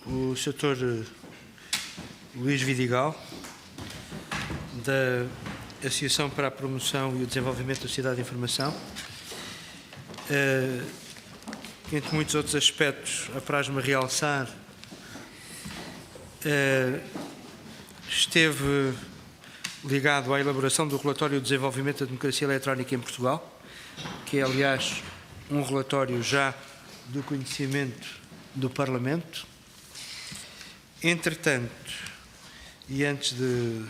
o Sr. Luís Vidigal, da Associação para a Promoção e o Desenvolvimento da Sociedade de Informação. Entre muitos outros aspectos, apraz-me realçar, esteve ligado à elaboração do relatório do desenvolvimento da democracia eletrónica em Portugal, que é, aliás, um relatório já do conhecimento do Parlamento. Entretanto, e antes de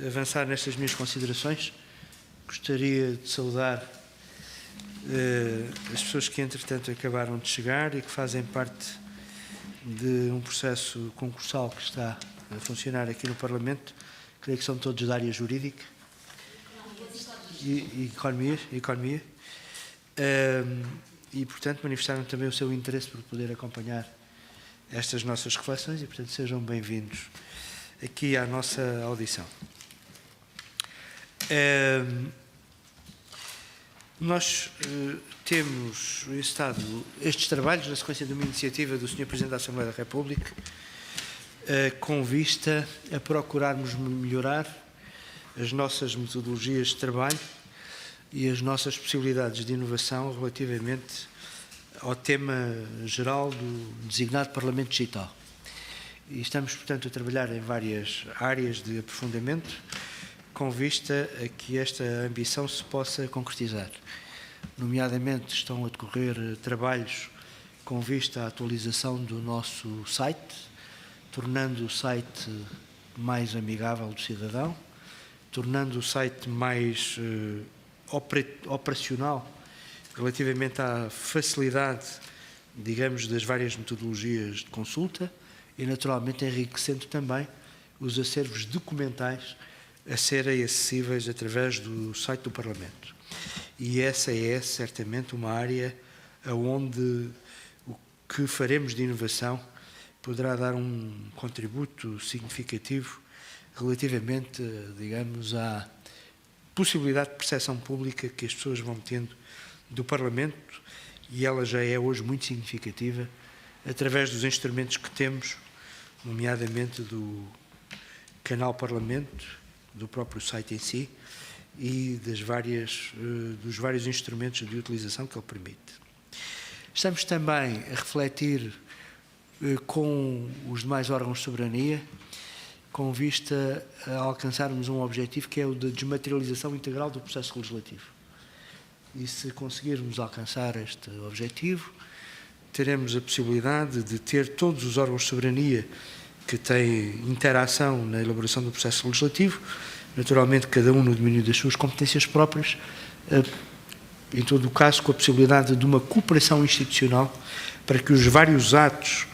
avançar nestas minhas considerações, gostaria de saudar as pessoas que, entretanto, acabaram de chegar e que fazem parte de um processo concursal que está a funcionar aqui no Parlamento. Creio que são todos da área jurídica e economia. E, portanto, manifestaram também o seu interesse por poder acompanhar estas nossas reflexões e, portanto, sejam bem-vindos aqui à nossa audição. Nós temos estado estes trabalhos na sequência de uma iniciativa do Sr. Presidente da Assembleia da República com vista a procurarmos melhorar as nossas metodologias de trabalho e as nossas possibilidades de inovação relativamente ao tema geral do designado Parlamento Digital. E estamos, portanto, a trabalhar em várias áreas de aprofundamento com vista a que esta ambição se possa concretizar. Nomeadamente, estão a decorrer trabalhos com vista à atualização do nosso site, tornando o site mais amigável do cidadão, tornando o site mais operacional relativamente à facilidade, digamos, das várias metodologias de consulta e, naturalmente, enriquecendo também os acervos documentais a serem acessíveis através do site do Parlamento. E essa é, certamente, uma área onde o que faremos de inovação poderá dar um contributo significativo relativamente, digamos, à possibilidade de percepção pública que as pessoas vão tendo do Parlamento, e ela já é hoje muito significativa através dos instrumentos que temos, nomeadamente do canal Parlamento, do próprio site em si e dos vários instrumentos de utilização que ele permite. Estamos também a refletir com os demais órgãos de soberania, com vista a alcançarmos um objetivo que é o de desmaterialização integral do processo legislativo. E se conseguirmos alcançar este objetivo, teremos a possibilidade de ter todos os órgãos de soberania que têm interação na elaboração do processo legislativo, naturalmente cada um no domínio das suas competências próprias, em todo o caso com a possibilidade de uma cooperação institucional para que os vários atos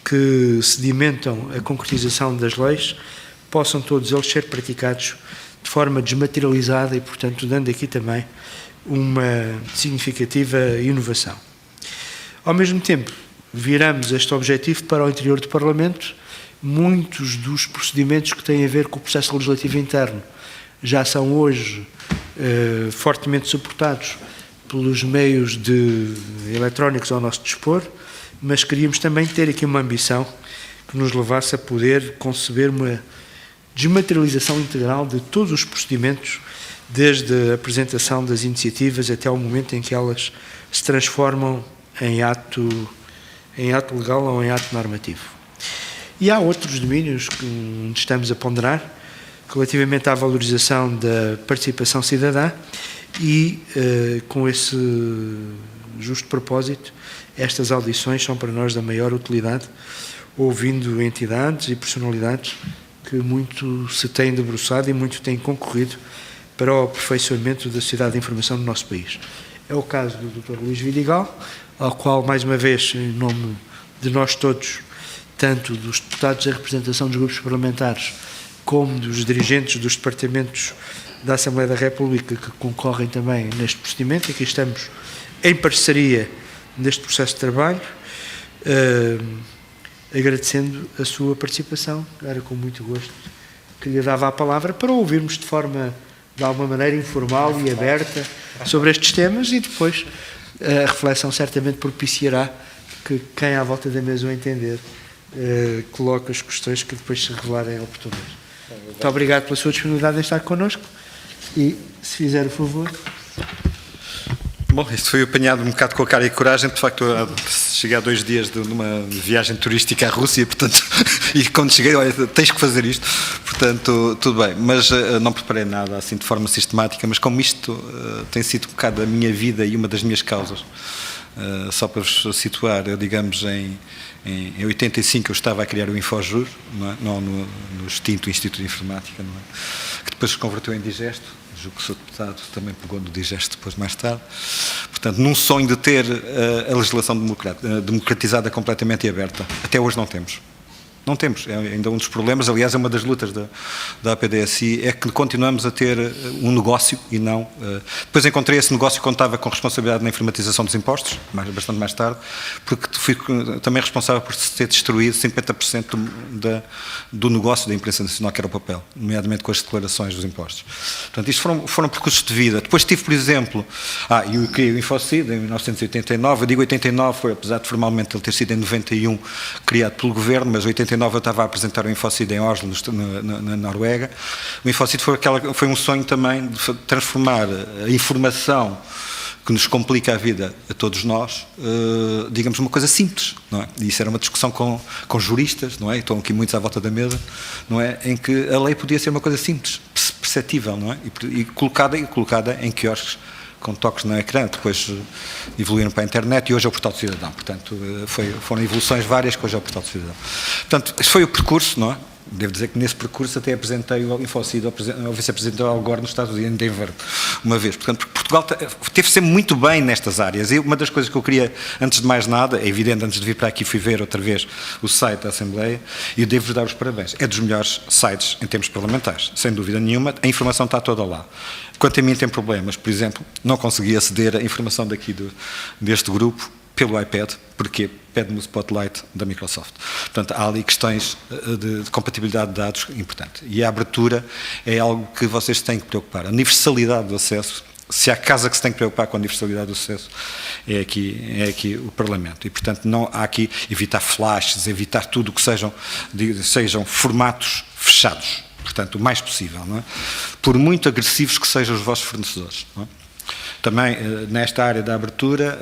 que sedimentam a concretização das leis possam todos eles ser praticados de forma desmaterializada e, portanto, dando aqui também uma significativa inovação. Ao mesmo tempo, viramos este objetivo para o interior do Parlamento. Muitos dos procedimentos que têm a ver com o processo legislativo interno já são hoje fortemente suportados pelos meios eletrónicos ao nosso dispor, mas queríamos também ter aqui uma ambição que nos levasse a poder conceber uma desmaterialização integral de todos os procedimentos, desde a apresentação das iniciativas até ao momento em que elas se transformam em ato legal ou em ato normativo. E há outros domínios onde estamos a ponderar, relativamente à valorização da participação cidadã e, com esse justo propósito, estas audições são para nós da maior utilidade, ouvindo entidades e personalidades que muito se têm debruçado e muito têm concorrido para o aperfeiçoamento da sociedade de informação do nosso país. É o caso do Dr. Luís Vidigal, ao qual, mais uma vez, em nome de nós todos, tanto dos deputados da representação dos grupos parlamentares, como dos dirigentes dos departamentos da Assembleia da República que concorrem também neste procedimento. Aqui estamos em parceria neste processo de trabalho, agradecendo a sua participação. Era com muito gosto que lhe dava a palavra para ouvirmos de forma, de alguma maneira, informal e aberta sobre estes temas, e depois a reflexão certamente propiciará que quem à volta da mesa o entender coloque as questões que depois se revelarem oportunas. Muito obrigado pela sua disponibilidade em estar connosco e, se fizer o favor... Bom, isto foi apanhado um bocado com a cara e coragem. De facto, cheguei há 2 dias de uma viagem turística à Rússia, portanto, e quando cheguei, olha, tens que fazer isto. Portanto, tudo bem. Mas não preparei nada assim de forma sistemática, mas como isto tem sido um bocado a minha vida e uma das minhas causas, só para vos situar, eu, digamos, em 85 eu estava a criar o Infojur, não no extinto Instituto de Informática, não é? Que depois se converteu em Digesto. Julgo que o Sr. Deputado também pegou no Digesto depois, mais tarde. Portanto, num sonho de ter a legislação democratizada completamente e aberta. Até hoje não temos. Não temos. É ainda um dos problemas, aliás, é uma das lutas da APDSI, é que continuamos a ter um negócio e não... Depois encontrei esse negócio quando estava com responsabilidade na informatização dos impostos, bastante mais tarde, porque fui também responsável por ter destruído 50% do negócio da imprensa nacional, que era o papel, nomeadamente com as declarações dos impostos. Portanto, isto foram percursos de vida. Depois tive, por exemplo, eu criei o Infocid em 1989, eu digo 89, foi, apesar de formalmente ele ter sido em 91 criado pelo Governo, mas 89 eu estava a apresentar o Infocid em Oslo, na Noruega. O Infocid foi um sonho também de transformar a informação que nos complica a vida a todos nós, digamos, uma coisa simples, não é? E isso era uma discussão com juristas, não é? Estão aqui muitos à volta da mesa, não é? Em que a lei podia ser uma coisa simples, perceptível, não é? E colocada em quiosques com toques no ecrã, depois evoluíram para a internet e hoje é o Portal do Cidadão. Portanto, foram evoluções várias que hoje é o Portal do Cidadão. Portanto, esse foi o percurso, não é? Devo dizer que nesse percurso até apresentei o Infocid ao vice-presidente Al Gore nos Estados Unidos, em Denver, uma vez. Portanto, porque Portugal teve sempre muito bem nestas áreas. E uma das coisas que eu queria, antes de mais nada, é evidente, antes de vir para aqui fui ver outra vez o site da Assembleia e eu devo-vos dar os parabéns. É dos melhores sites em termos parlamentares, sem dúvida nenhuma. A informação está toda lá. Quanto a mim tem problemas, por exemplo, não consegui aceder à informação deste grupo pelo iPad, porque pede-me o Spotlight da Microsoft. Portanto, há ali questões de compatibilidade de dados importante. E a abertura é algo que vocês têm que preocupar. A universalidade do acesso, se há casa que se tem que preocupar com a universalidade do acesso, é aqui o Parlamento. E, portanto, não há aqui evitar flashes, evitar tudo que sejam formatos fechados. Portanto, o mais possível, não é? Por muito agressivos que sejam os vossos fornecedores, não é? Também, nesta área da abertura,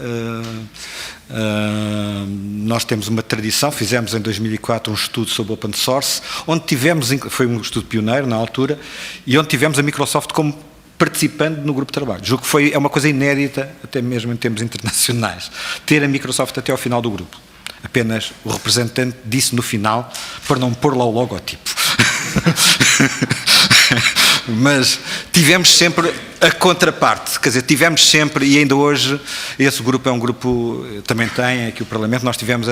nós temos uma tradição, fizemos em 2004 um estudo sobre open source, onde tivemos, foi um estudo pioneiro na altura, e onde tivemos a Microsoft como participando no grupo de trabalho. Julgo que é uma coisa inédita, até mesmo em termos internacionais, ter a Microsoft até ao final do grupo. Apenas o representante disse no final, para não pôr lá o logotipo. Mas tivemos sempre a contraparte, quer dizer, tivemos sempre, e ainda hoje esse grupo é um grupo, também tem aqui o Parlamento, nós tivemos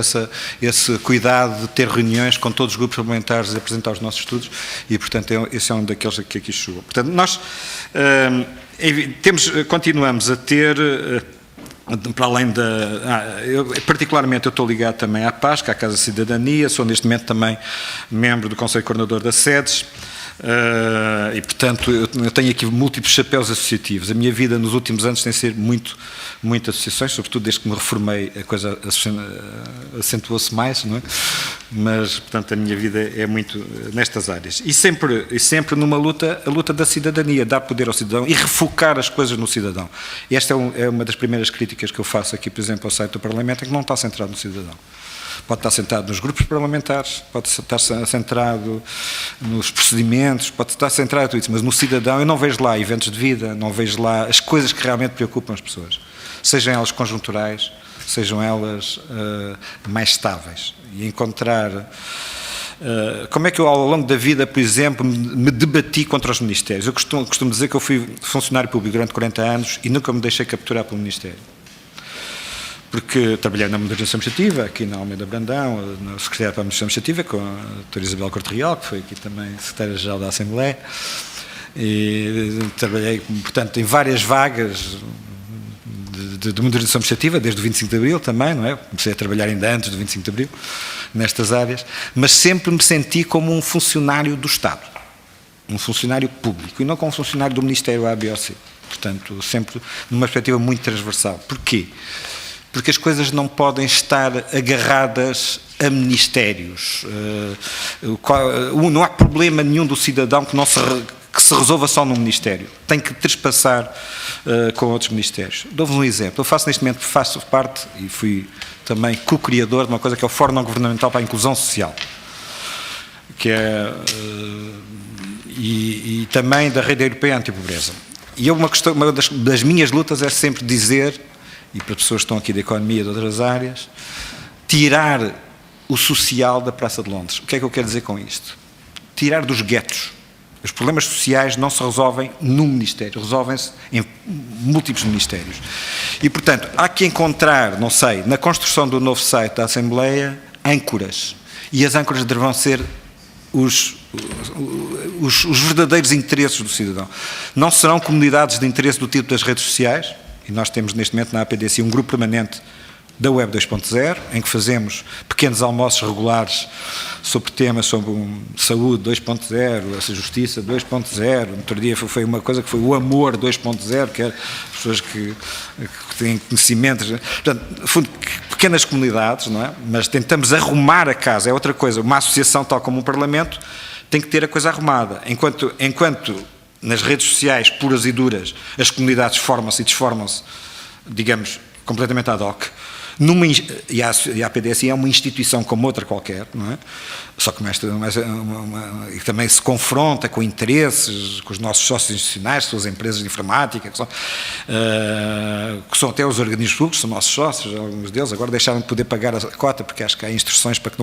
esse cuidado de ter reuniões com todos os grupos parlamentares e apresentar os nossos estudos e, portanto, esse é um daqueles que aqui chegou. Portanto, nós continuamos a ter... Para além particularmente eu estou ligado também à PASC, à Casa Cidadania, sou neste momento também membro do Conselho Coordenador das SEDES e, portanto, eu tenho aqui múltiplos chapéus associativos. A minha vida nos últimos anos tem sido muito associações, sobretudo desde que me reformei a coisa acentuou-se mais, não é? Mas, portanto, a minha vida é muito nestas áreas. E sempre numa luta, a luta da cidadania, dar poder ao cidadão e refocar as coisas no cidadão. E esta é uma das primeiras críticas que eu faço aqui, por exemplo, ao site do Parlamento, é que não está centrado no cidadão. Pode estar centrado nos grupos parlamentares, pode estar centrado nos procedimentos, pode estar centrado em tudo isso, mas no cidadão eu não vejo lá eventos de vida, não vejo lá as coisas que realmente preocupam as pessoas. Sejam elas conjunturais, sejam elas mais estáveis. E encontrar... como é que eu, ao longo da vida, por exemplo, me debati contra os ministérios? Eu costumo dizer que eu fui funcionário público durante 40 anos e nunca me deixei capturar pelo Ministério. Porque trabalhei na Modernização Administrativa, aqui na Almeida Brandão, no Secretário para a Administração Administrativa, com a doutora Isabel Corte Real, que foi aqui também Secretária-Geral da Assembleia, e trabalhei, portanto, em várias vagas de modernização administrativa, desde o 25 de Abril também, não é? Comecei a trabalhar ainda antes do 25 de Abril, nestas áreas, mas sempre me senti como um funcionário do Estado, um funcionário público, e não como um funcionário do Ministério A, B ou C. Portanto, sempre numa perspectiva muito transversal. Porquê? porque as coisas não podem estar agarradas a ministérios. Não há problema nenhum do cidadão que se resolva só num ministério. Tem que trespassar com outros ministérios. Dou-vos um exemplo. Eu faço parte, e fui também co-criador de uma coisa que é o Fórum Não Governamental para a Inclusão Social, que é, e também da Rede Europeia Antipobreza. E uma das minhas lutas é sempre dizer, e para pessoas que estão aqui da economia e de outras áreas, tirar o social da Praça de Londres. O que é que eu quero dizer com isto? Tirar dos guetos. Os problemas sociais não se resolvem num ministério, resolvem-se em múltiplos ministérios. E, portanto, há que encontrar, não sei, na construção do novo site da Assembleia, âncoras. E as âncoras deverão ser os verdadeiros interesses do cidadão. Não serão comunidades de interesse do tipo das redes sociais, e nós temos neste momento na APDC um grupo permanente da Web 2.0, em que fazemos pequenos almoços regulares sobre temas sobre saúde 2.0, essa justiça 2.0. No outro dia foi uma coisa que foi o amor 2.0, que é pessoas que têm conhecimentos. Portanto, pequenas comunidades, não é? Mas tentamos arrumar a casa, é outra coisa. Uma associação, tal como um parlamento, tem que ter a coisa arrumada. Enquanto nas redes sociais puras e duras as comunidades formam-se e desformam-se, digamos, completamente ad hoc, e a APDC é uma instituição como outra qualquer, não é? Só que e também se confronta com interesses, com os nossos sócios institucionais, com as empresas de informática, que são até os organismos públicos, são nossos sócios, alguns deles agora deixaram de poder pagar a cota, porque acho que há instruções para que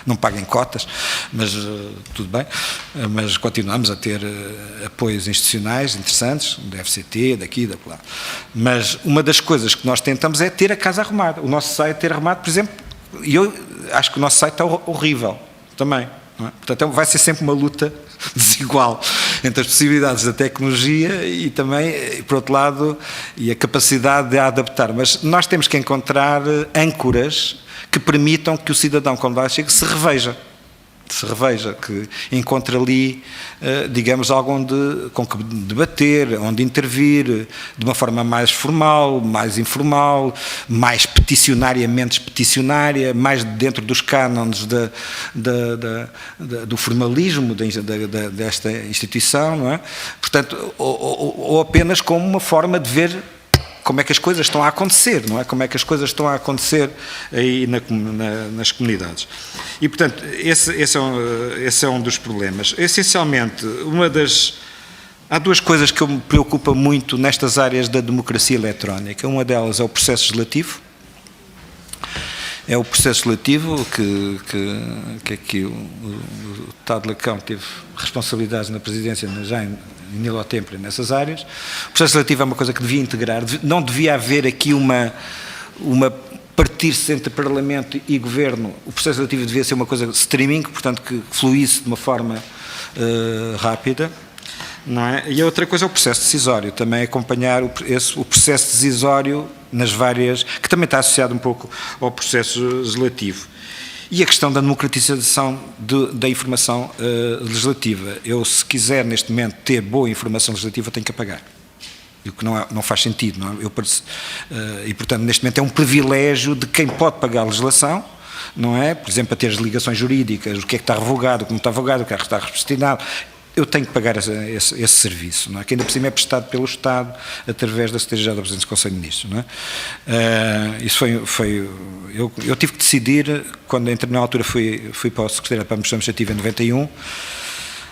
não paguem cotas, mas tudo bem, mas continuamos a ter apoios institucionais interessantes, da FCT, daqui, da lá. Mas uma das coisas que nós tentamos é ter a casa arrumada, o nosso site ter arrumado, por exemplo, e eu acho que o nosso site está horrível também, não é? Portanto, vai ser sempre uma luta desigual entre as possibilidades da tecnologia e também, por outro lado, e a capacidade de a adaptar. Mas nós temos que encontrar âncoras que permitam que o cidadão, quando lá chega, se reveja, que encontre ali, digamos, algo com que debater, onde intervir, de uma forma mais formal, mais informal, mais peticionariamente peticionária, mais dentro dos cânones do formalismo desta instituição, não é? Portanto, ou apenas como uma forma de ver como é que as coisas estão a acontecer, não é? Como é que as coisas estão a acontecer aí nas comunidades. E, portanto, esse é um dos problemas. Essencialmente, há duas coisas que me preocupam muito nestas áreas da democracia eletrónica. Uma delas é o processo legislativo. É o processo legislativo que aqui o Estado Lacão teve responsabilidades na presidência já em Nilo Tempore nessas áreas. O processo legislativo é uma coisa que devia integrar, não devia haver aqui uma partir-se entre Parlamento e Governo. O processo legislativo devia ser uma coisa de streaming, portanto que fluísse de uma forma rápida. Não é? E a outra coisa é o processo decisório, também acompanhar o processo decisório nas várias, que também está associado um pouco ao processo legislativo. E a questão da democratização da informação legislativa. Eu, se quiser neste momento ter boa informação legislativa, tenho que a pagar. O que não faz sentido. Não é? E, portanto, neste momento é um privilégio de quem pode pagar a legislação, não é? Por exemplo, a ter as ligações jurídicas, o que é que está revogado, o que não está revogado, o que é que está representado. Eu tenho que pagar esse serviço, não é? Que ainda por cima é prestado pelo Estado através da Secretaria-Geral da Presidência do Conselho de Ministros, não é? Isso eu tive que decidir, quando entrei na altura fui para o Secretário para a Administração Administrativa em 91,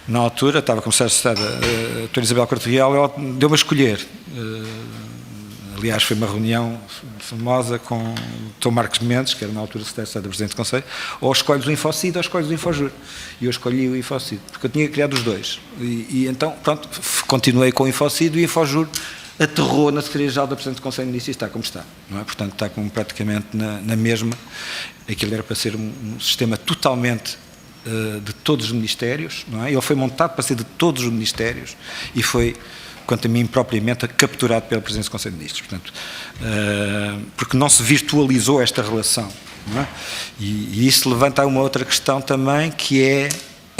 na altura estava a começar a Estado a doutora Isabel Corte Real, ela deu-me a escolher. Aliás, foi uma reunião famosa com o Dr. Marcos Mendes, que era na altura secretário de Estado da Presidente do Conselho, ou escolhes o Infocid ou escolhes o Infojur. E eu escolhi o Infocid, porque eu tinha criado os dois. E então, pronto, continuei com o Infocid e o Infojur aterrou na Secretaria-Geral da Presidente do Conselho e disse, está como está. Não é? Portanto, está praticamente na mesma. Aquilo era para ser um sistema totalmente de todos os ministérios, não é? Ele foi montado para ser de todos os ministérios e foi, quanto a mim propriamente, capturado pela Presidência do Conselho de Ministros. Portanto, porque não se virtualizou esta relação. Não é? E isso levanta uma outra questão também, que é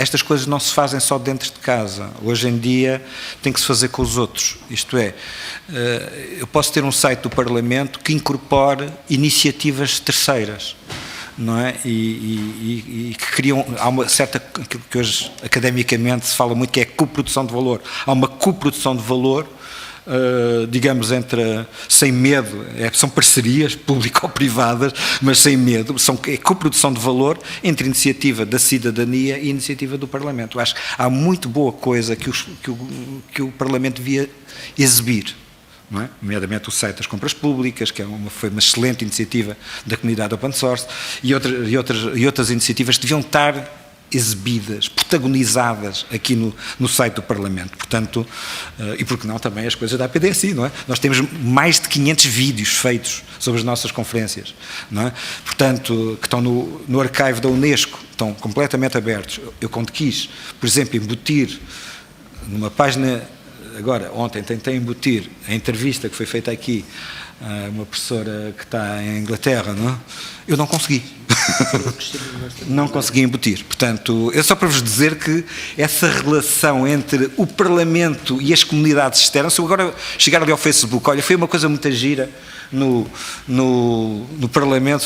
estas coisas não se fazem só dentro de casa. Hoje em dia tem que se fazer com os outros. Isto é, eu posso ter um site do Parlamento que incorpore iniciativas terceiras, não é? E que criam, há uma certa, que hoje academicamente se fala muito, que é a coprodução de valor. Há uma coprodução de valor, digamos, sem medo, são parcerias público-privadas, mas sem medo, é coprodução de valor entre iniciativa da cidadania e iniciativa do Parlamento. Eu acho que há muito boa coisa que o Parlamento devia exibir. Não é? Nomeadamente o site das compras públicas, que foi uma excelente iniciativa da comunidade open source, e outras iniciativas deviam estar exibidas, protagonizadas aqui no site do Parlamento. Portanto, e porque não também as coisas da APDSI, não é? Nós temos mais de 500 vídeos feitos sobre as nossas conferências, não é? Portanto, que estão no archive da Unesco, estão completamente abertos. Eu, quando quis, por exemplo, embutir numa página. Agora, ontem tentei embutir a entrevista que foi feita aqui a uma professora que está em Inglaterra, não é? Eu não consegui. Não consegui embutir. Portanto, é só para vos dizer que essa relação entre o Parlamento e as comunidades externas, se eu agora chegar ali ao Facebook, olha, foi uma coisa muito gira no Parlamento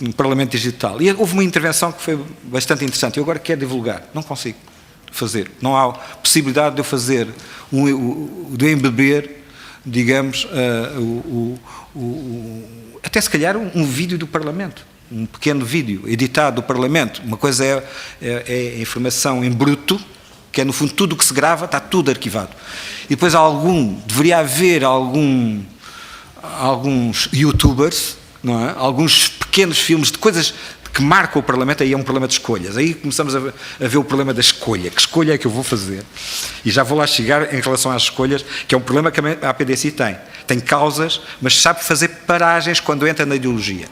no Parlamento Digital. E houve uma intervenção que foi bastante interessante. Eu agora quero divulgar. Não consigo fazer. Não há possibilidade de eu fazer, de eu embeber, digamos, até se calhar um vídeo do Parlamento, um pequeno vídeo editado do Parlamento. Uma coisa é a informação em bruto, que é no fundo tudo o que se grava, está tudo arquivado. E depois deveria haver alguns youtubers, não é? Alguns pequenos filmes de coisas que marca o Parlamento. Aí é um problema de escolhas. Aí começamos a ver o problema da escolha. Que escolha é que eu vou fazer? E já vou lá chegar em relação às escolhas, que é um problema que a APDSI tem. Tem causas, mas sabe fazer paragens quando entra na ideologia.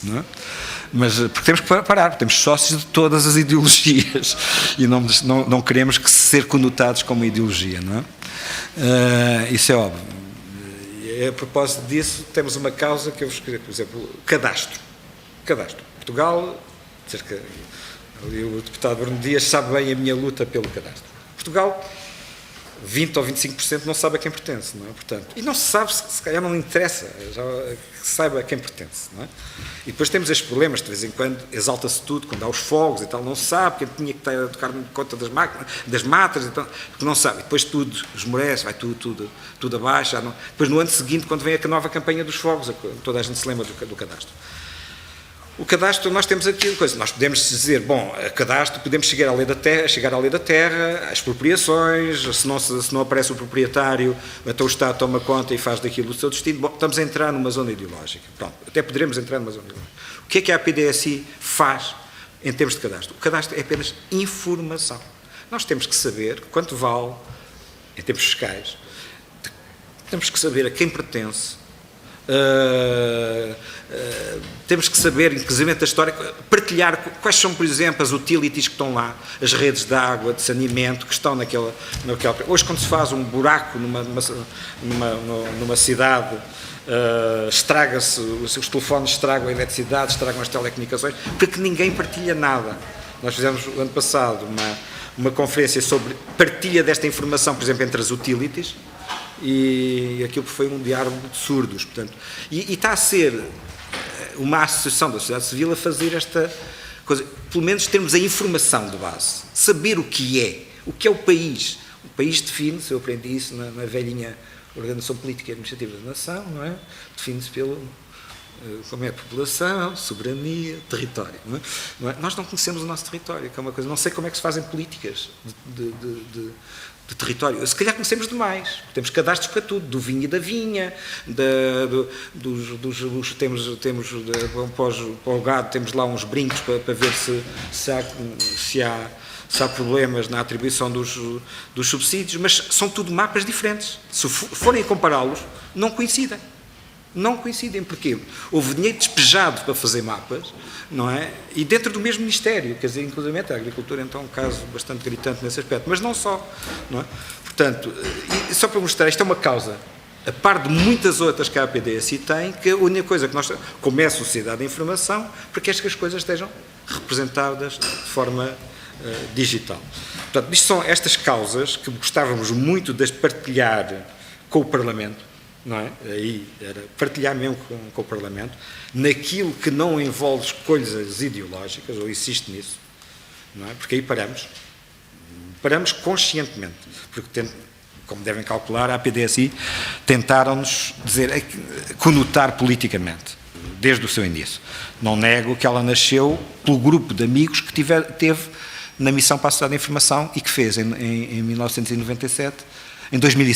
Não é? Mas porque temos que parar, temos sócios de todas as ideologias e não queremos que ser conotados como ideologia. Não é? Isso é óbvio. E a propósito disso, temos uma causa que eu vos queria, por exemplo, cadastro. Portugal, cerca, o deputado Bruno Dias sabe bem a minha luta pelo cadastro. Portugal, 20 ou 25% não sabe a quem pertence, não é? Portanto, e não se sabe, se calhar não interessa, já que saiba a quem pertence, não é? E depois temos estes problemas, de vez em quando exalta-se tudo, quando há os fogos e tal, não se sabe, quem tinha que estar a tocar conta das matas, e tal, porque não sabe, e depois tudo esmorece, vai tudo abaixo, depois no ano seguinte, quando vem a nova campanha dos fogos, toda a gente se lembra do cadastro. O cadastro, nós temos aqui coisa, nós podemos dizer, bom, a cadastro, podemos chegar à lei da terra, às expropriações, se não aparece o proprietário, então o Estado toma conta e faz daquilo o seu destino. Bom, estamos a entrar numa zona ideológica. Pronto, até poderemos entrar numa zona ideológica. O que é que a APDSI faz em termos de cadastro? O cadastro é apenas informação. Nós temos que saber quanto vale, em termos fiscais, temos que saber a quem pertence, temos que saber, inclusive da história, partilhar quais são, por exemplo, as utilities que estão lá, as redes de água, de saneamento que estão naquela. Hoje, quando se faz um buraco numa cidade, estraga-se, os telefones estragam a eletricidade, estragam as telecomunicações, porque ninguém partilha nada. Nós fizemos, ano passado, uma conferência sobre partilha desta informação, por exemplo, entre as utilities, e aquilo foi um diálogo de surdos, portanto, e está a ser uma associação da sociedade civil a fazer esta coisa, pelo menos termos a informação de base, saber o que é o país. O país define-se, eu aprendi isso na velhinha Organização Política e Administrativa da Nação, não é? Define-se pelo, como é a população, soberania, território, não é? Nós não conhecemos o nosso território, que é uma coisa, não sei como é que se fazem políticas de território. Se calhar conhecemos demais. Temos cadastros para tudo, do vinho e da vinha, para o gado temos lá uns brincos para ver se há problemas na atribuição dos subsídios, mas são tudo mapas diferentes. Se forem a compará-los, não coincidem. Não coincidem. Porquê? Houve dinheiro despejado para fazer mapas, não é? E dentro do mesmo Ministério, quer dizer, inclusive a agricultura então é um caso bastante gritante nesse aspecto, mas não só, não é? Portanto, e só para mostrar, isto é uma causa, a par de muitas outras que a APDSI tem, que a única coisa que nós, como é a sociedade da informação, para que estas coisas estejam representadas de forma digital. Portanto, isto são estas causas que gostávamos muito de partilhar com o Parlamento, não é? Aí era partilhar mesmo com o Parlamento, naquilo que não envolve coisas ideológicas, ou insiste nisso, não é? Porque aí paramos conscientemente, porque como devem calcular, a PDSI tentaram-nos conotar politicamente, desde o seu início. Não nego que ela nasceu pelo grupo de amigos que teve na Missão para a Sociedade da Informação e que fez em 1997, em 2000,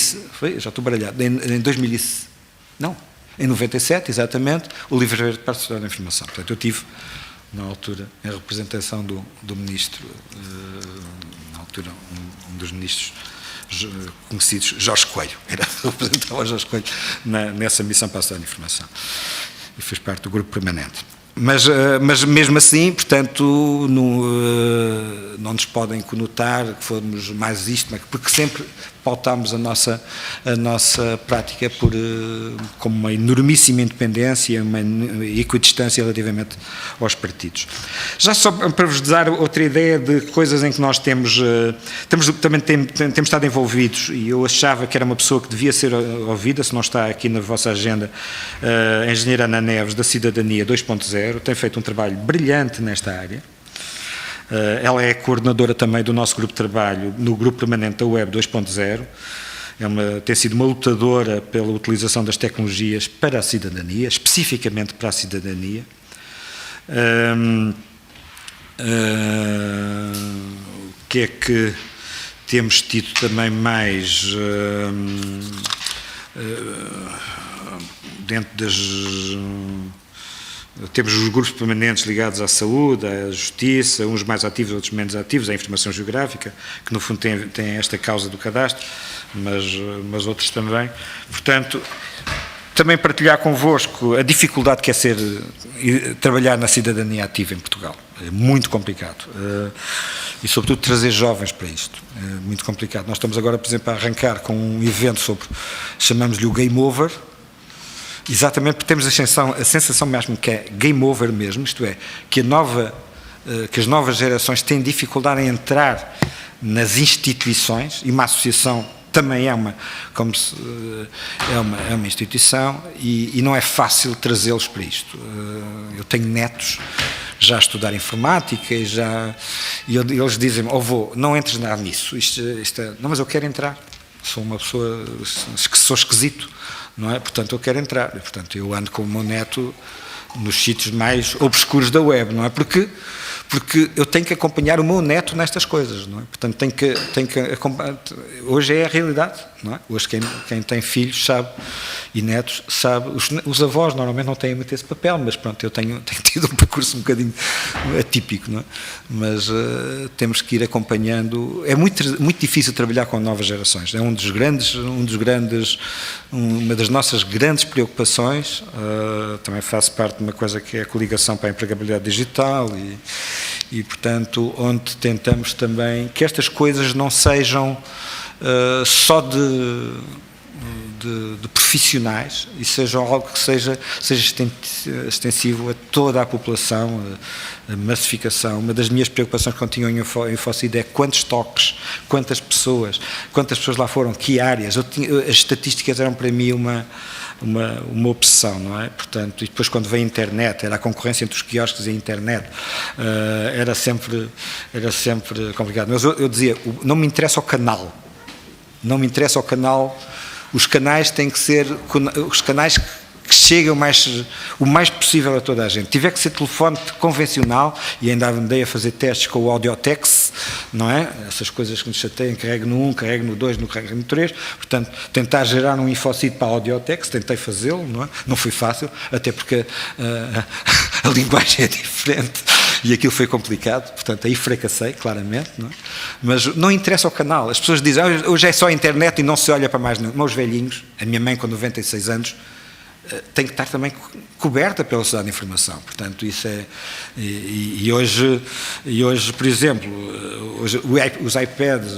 já estou baralhado, em 97, exatamente, o Livro Verde para a Sociedade da Informação. Portanto, eu tive, na altura, em representação do ministro, na altura, um dos ministros conhecidos, Jorge Coelho, representava Jorge Coelho nessa Missão para a Sociedade da Informação, e fez parte do grupo permanente. Mas mesmo assim, portanto, não nos podem conotar que fomos mais isto, porque sempre pautámos a nossa prática como uma enormíssima independência, uma equidistância relativamente aos partidos. Já só para vos dar outra ideia de coisas em que nós temos estado envolvidos, e eu achava que era uma pessoa que devia ser ouvida, se não está aqui na vossa agenda, a engenheira Ana Neves, da Cidadania 2.0, tem feito um trabalho brilhante nesta área. Ela é coordenadora também do nosso grupo de trabalho no grupo permanente da Web 2.0, tem sido uma lutadora pela utilização das tecnologias para a cidadania, especificamente para a cidadania. O que é que temos tido também mais dentro das... Temos os grupos permanentes ligados à saúde, à justiça, uns mais ativos, outros menos ativos, à informação geográfica, que no fundo tem esta causa do cadastro, mas outros também. Portanto, também partilhar convosco a dificuldade que é trabalhar na cidadania ativa em Portugal. É muito complicado. E, sobretudo, trazer jovens para isto. É muito complicado. Nós estamos agora, por exemplo, a arrancar com um evento chamamos-lhe o Game Over, exatamente porque temos a sensação mesmo que é game over mesmo, isto é, que as novas gerações têm dificuldade em entrar nas instituições, e uma associação também é uma instituição, e não é fácil trazê-los para isto. Eu tenho netos já a estudar informática e eles dizem-me, avô, não entres nada nisso, não, mas eu quero entrar, sou uma pessoa que sou esquisito, não é? Portanto, eu quero entrar. Portanto, eu ando com o meu neto nos sítios mais obscuros da web, não é? Porque eu tenho que acompanhar o meu neto nestas coisas, não é? Portanto, tenho que acompanhar. Hoje é a realidade, não é? Hoje quem tem filhos sabe, e netos sabe. Os avós normalmente não têm muito esse papel, mas pronto, eu tenho tido um percurso um bocadinho atípico, não é? Mas temos que ir acompanhando. É muito, muito difícil trabalhar com novas gerações. É uma das nossas grandes preocupações. Também faço parte de uma coisa que é a coligação para a empregabilidade digital e portanto, onde tentamos também que estas coisas não sejam só de profissionais, e sejam algo que seja extensivo a toda a população, a massificação. Uma das minhas preocupações quando tinha em InfoCid é quantos toques, quantas pessoas lá foram, que áreas. As estatísticas eram para mim uma obsessão, não é? Portanto, e depois quando veio a internet, era a concorrência entre os quiosques e a internet, era sempre complicado. Mas eu dizia, não me interessa o canal, os canais têm que ser os canais que chegam o mais possível a toda a gente. Tiver que ser telefone convencional, e ainda andei a fazer testes com o Audiotex, não é? Essas coisas que nos chateiam, carrego no 1, carrego no 2, carrego no 3, portanto, tentar gerar um InfoCid para a Audiotex, tentei fazê-lo, não é? Não foi fácil, até porque a linguagem é diferente, e aquilo foi complicado, portanto, aí fracassei, claramente, não é? Mas não interessa o canal. As pessoas dizem, hoje é só a internet e não se olha para mais nenhum. Meus velhinhos, a minha mãe com 96 anos, tem que estar também coberta pela sociedade de informação. Portanto, isso é... E hoje, por exemplo, os iPads,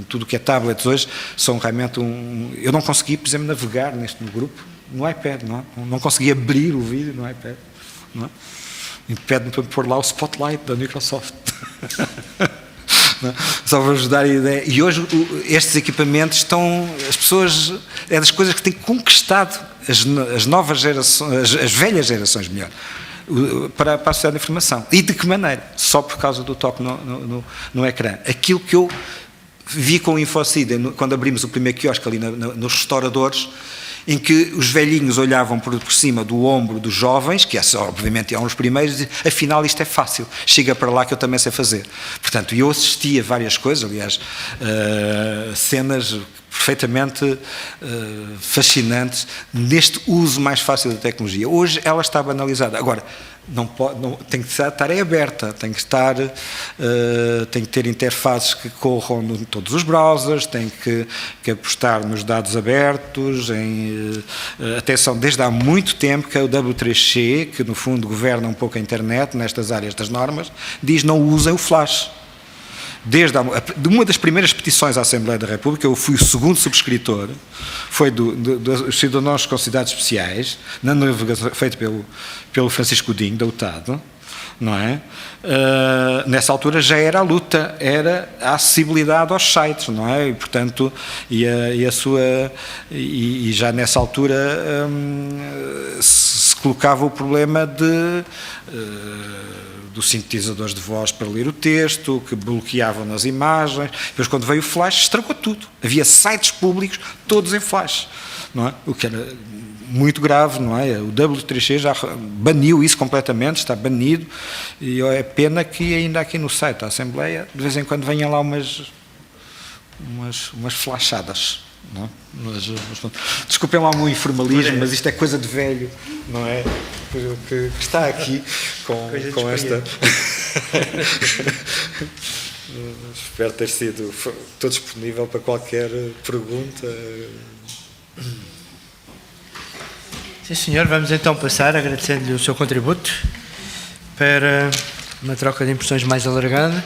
tudo o que é tablets hoje, são realmente eu não consegui, por exemplo, navegar neste grupo no iPad, não é? Não consegui abrir o vídeo no iPad, não é? E pede-me para pôr lá o Spotlight da Microsoft. Não? Só para vos dar a ideia. E hoje estes equipamentos estão, as pessoas, é das coisas que têm conquistado as novas gerações, as velhas gerações, melhor, para a sociedade de informação. E de que maneira? Só por causa do toque no ecrã. Aquilo que eu vi com o InfoCida, quando abrimos o primeiro quiosque ali nos restauradores, em que os velhinhos olhavam por cima do ombro dos jovens, que obviamente eram os primeiros, e afinal isto é fácil, chega para lá que eu também sei fazer. Portanto, eu assisti a várias coisas, aliás, cenas perfeitamente fascinantes neste uso mais fácil da tecnologia. Hoje ela está banalizada. Agora, não tem que estar aberta, tem que ter interfaces que corram em todos os browsers, tem que apostar nos dados abertos, atenção, desde há muito tempo que a W3C, que no fundo governa um pouco a internet nestas áreas das normas, diz não usem o flash. Desde uma das primeiras petições à Assembleia da República, eu fui o segundo subscritor, foi dos cidadãos com cidades especiais, na navegação feita pelo Francisco Godinho, da UTAD, não é? Nessa altura já era a luta, era a acessibilidade aos sites, não é? E, portanto, e já nessa altura se colocava o problema dos sintetizadores de voz para ler o texto, que bloqueavam nas imagens. Depois, quando veio o flash, estragou tudo. Havia sites públicos, todos em flash, não é? O que era muito grave, não é? O W3C já baniu isso completamente, está banido, e é pena que ainda aqui no site da Assembleia, de vez em quando venham lá umas flashadas. Não? Desculpem lá o meu informalismo, mas isto é coisa de velho, não é? Que está aqui com esta. Espero ter sido. Estou disponível para qualquer pergunta. Sim, senhor. Vamos então passar, agradecendo-lhe o seu contributo, para uma troca de impressões mais alargada.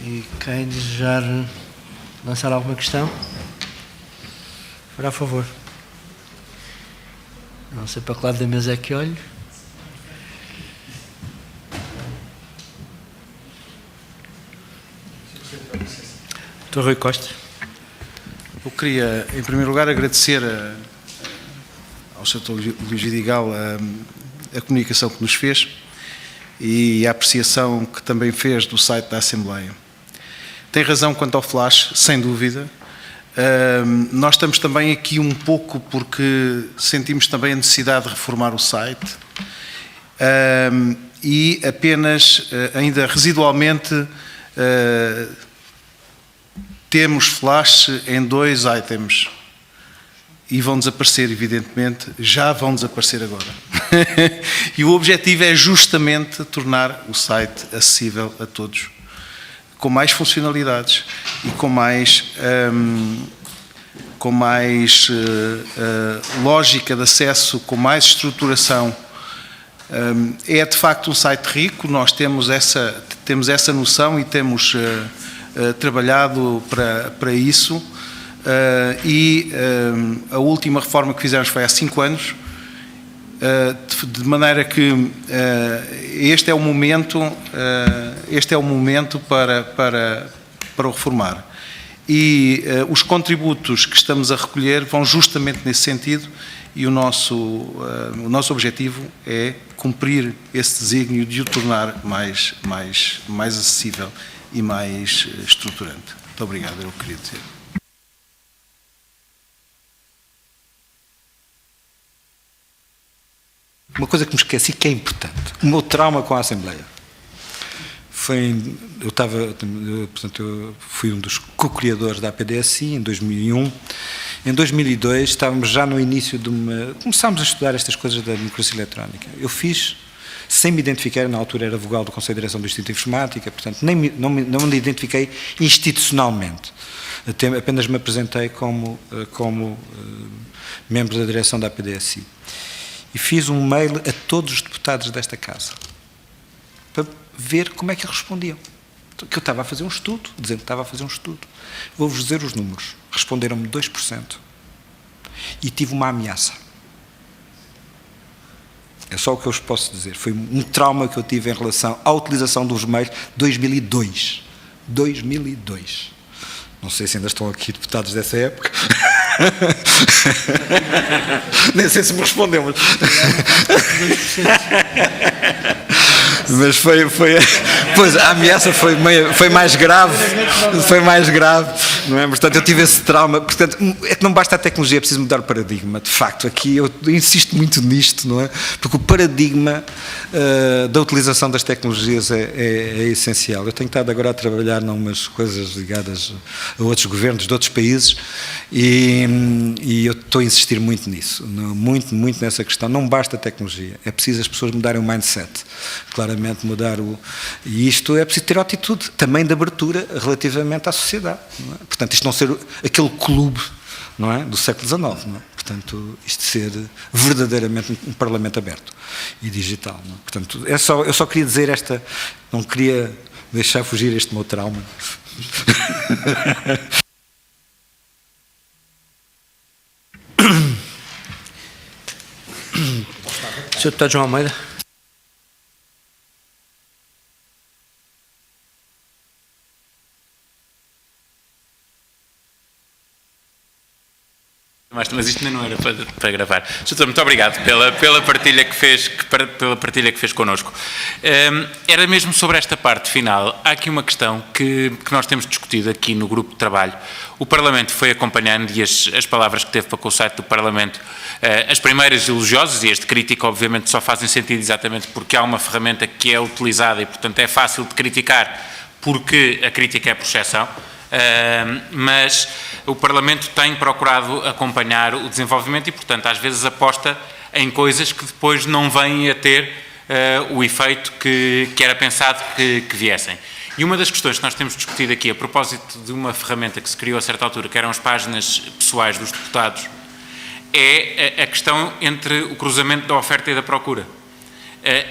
E quem desejar lançar alguma questão, fará favor. Não sei para que lado da mesa é que olho. Dr. Rui Costa. Eu queria, em primeiro lugar, agradecer ao Sr. Luís Vidigal a comunicação que nos fez e a apreciação que também fez do site da Assembleia. Tem razão quanto ao flash, sem dúvida. Nós estamos também aqui um pouco porque sentimos também a necessidade de reformar o site e apenas, ainda residualmente, temos flash em 2 itens e vão desaparecer, evidentemente, já vão desaparecer agora. E o objetivo é justamente tornar o site acessível a todos, com mais funcionalidades e com mais lógica de acesso, com mais estruturação. É de facto um site rico, nós temos essa noção e temos trabalhado para isso, e a última reforma que fizemos foi há 5 anos, de maneira que este é o momento para o reformar. E os contributos que estamos a recolher vão justamente nesse sentido, e o nosso objetivo é cumprir esse desígnio de o tornar mais acessível e mais estruturante. Muito obrigado, era o que queria dizer. Uma coisa que me esqueci que é importante. O meu trauma com a Assembleia foi, eu fui um dos co-criadores da APDSI em 2001. Em 2002 estávamos já no início começámos a estudar estas coisas da democracia eletrónica. Eu fiz, sem me identificar, na altura era vogal do Conselho de Direção do Instituto de Informática, portanto não me identifiquei institucionalmente. Apenas me apresentei como membro da direção da APDSI. E fiz um mail a todos os deputados desta casa para ver como é que respondiam. Que eu estava a fazer um estudo, dizendo que estava a fazer um estudo. Vou-vos dizer os números. Responderam-me 2%. E tive uma ameaça. É só o que eu vos posso dizer. Foi um trauma que eu tive em relação à utilização dos meios. 2002. Não sei se ainda estão aqui deputados dessa época. Nem sei se me respondeu, mas pois a ameaça foi mais grave, não é? Portanto, eu tive esse trauma. Portanto, é que não basta a tecnologia, é preciso mudar o paradigma. De facto, aqui eu insisto muito nisto, não é? Porque o paradigma da utilização das tecnologias é essencial. Eu tenho estado agora a trabalhar em umas coisas ligadas a outros governos de outros países e eu estou a insistir muito nisso, muito nessa questão. Não basta a tecnologia, é preciso as pessoas mudarem o mindset, claramente e isto é preciso ter atitude também de abertura relativamente à sociedade, não é? Portanto, isto não ser aquele clube, não é, do século XIX, não é? Portanto, isto ser verdadeiramente um parlamento aberto e digital, não é? Portanto, eu só queria dizer não queria deixar fugir este meu trauma. Sr. Deputado João Almeida. Mas isto ainda não era para gravar. Doutor, muito obrigado pela partilha que fez connosco. Era mesmo sobre esta parte final. Há aqui uma questão que nós temos discutido aqui no grupo de trabalho. O Parlamento foi acompanhando, e as palavras que teve para com o site do Parlamento, as primeiras elogiosas e as de crítica, obviamente, só fazem sentido exatamente porque há uma ferramenta que é utilizada e, portanto, é fácil de criticar porque a crítica é por exceção. Mas o Parlamento tem procurado acompanhar o desenvolvimento e, portanto, às vezes aposta em coisas que depois não vêm a ter o efeito que era pensado que viessem. E uma das questões que nós temos discutido aqui, a propósito de uma ferramenta que se criou a certa altura, que eram as páginas pessoais dos deputados, é a questão entre o cruzamento da oferta e da procura.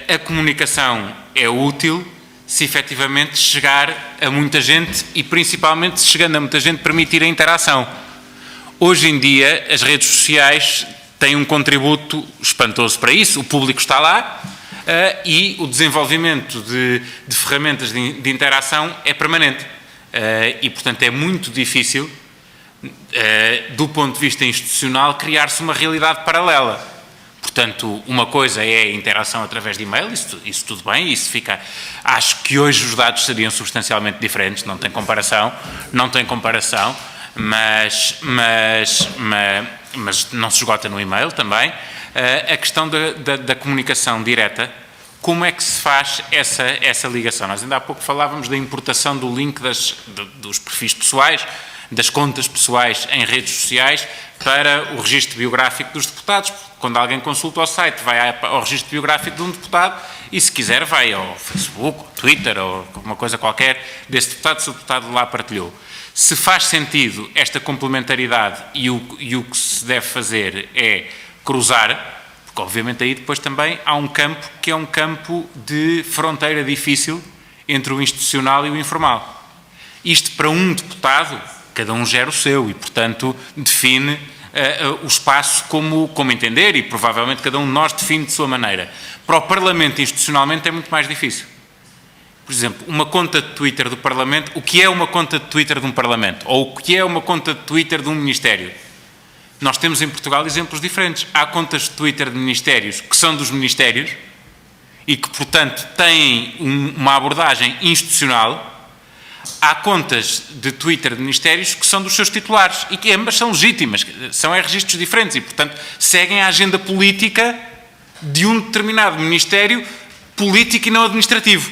A comunicação é útil se efetivamente chegar a muita gente e, principalmente, se chegando a muita gente, permitir a interação. Hoje em dia, as redes sociais têm um contributo espantoso para isso, o público está lá e o desenvolvimento de ferramentas de interação é permanente. E, portanto, é muito difícil, do ponto de vista institucional, criar-se uma realidade paralela. Portanto, uma coisa é a interação através de e-mail, isso tudo bem, isso fica... Acho que hoje os dados seriam substancialmente diferentes, não tem comparação, mas não se esgota no e-mail também. A questão da comunicação direta, como é que se faz essa ligação? Nós ainda há pouco falávamos da importação do link dos perfis pessoais, das contas pessoais em redes sociais para o registro biográfico dos deputados. Quando alguém consulta o site, vai ao registro biográfico de um deputado e, se quiser, vai ao Facebook, ao Twitter ou alguma coisa qualquer desse deputado, se o deputado lá partilhou. Se faz sentido esta complementaridade e o que se deve fazer é cruzar, porque obviamente aí depois também há um campo que é um campo de fronteira difícil entre o institucional e o informal. Isto para um deputado, cada um gera o seu e, portanto, define o espaço como entender e provavelmente cada um de nós define de sua maneira. Para o Parlamento, institucionalmente, é muito mais difícil. Por exemplo, uma conta de Twitter do Parlamento, o que é uma conta de Twitter de um Parlamento? Ou o que é uma conta de Twitter de um Ministério? Nós temos em Portugal exemplos diferentes. Há contas de Twitter de Ministérios que são dos Ministérios e que, portanto, têm uma abordagem institucional. Há contas de Twitter de Ministérios que são dos seus titulares e que ambas são legítimas, são registros diferentes e, portanto, seguem a agenda política de um determinado Ministério político e não administrativo.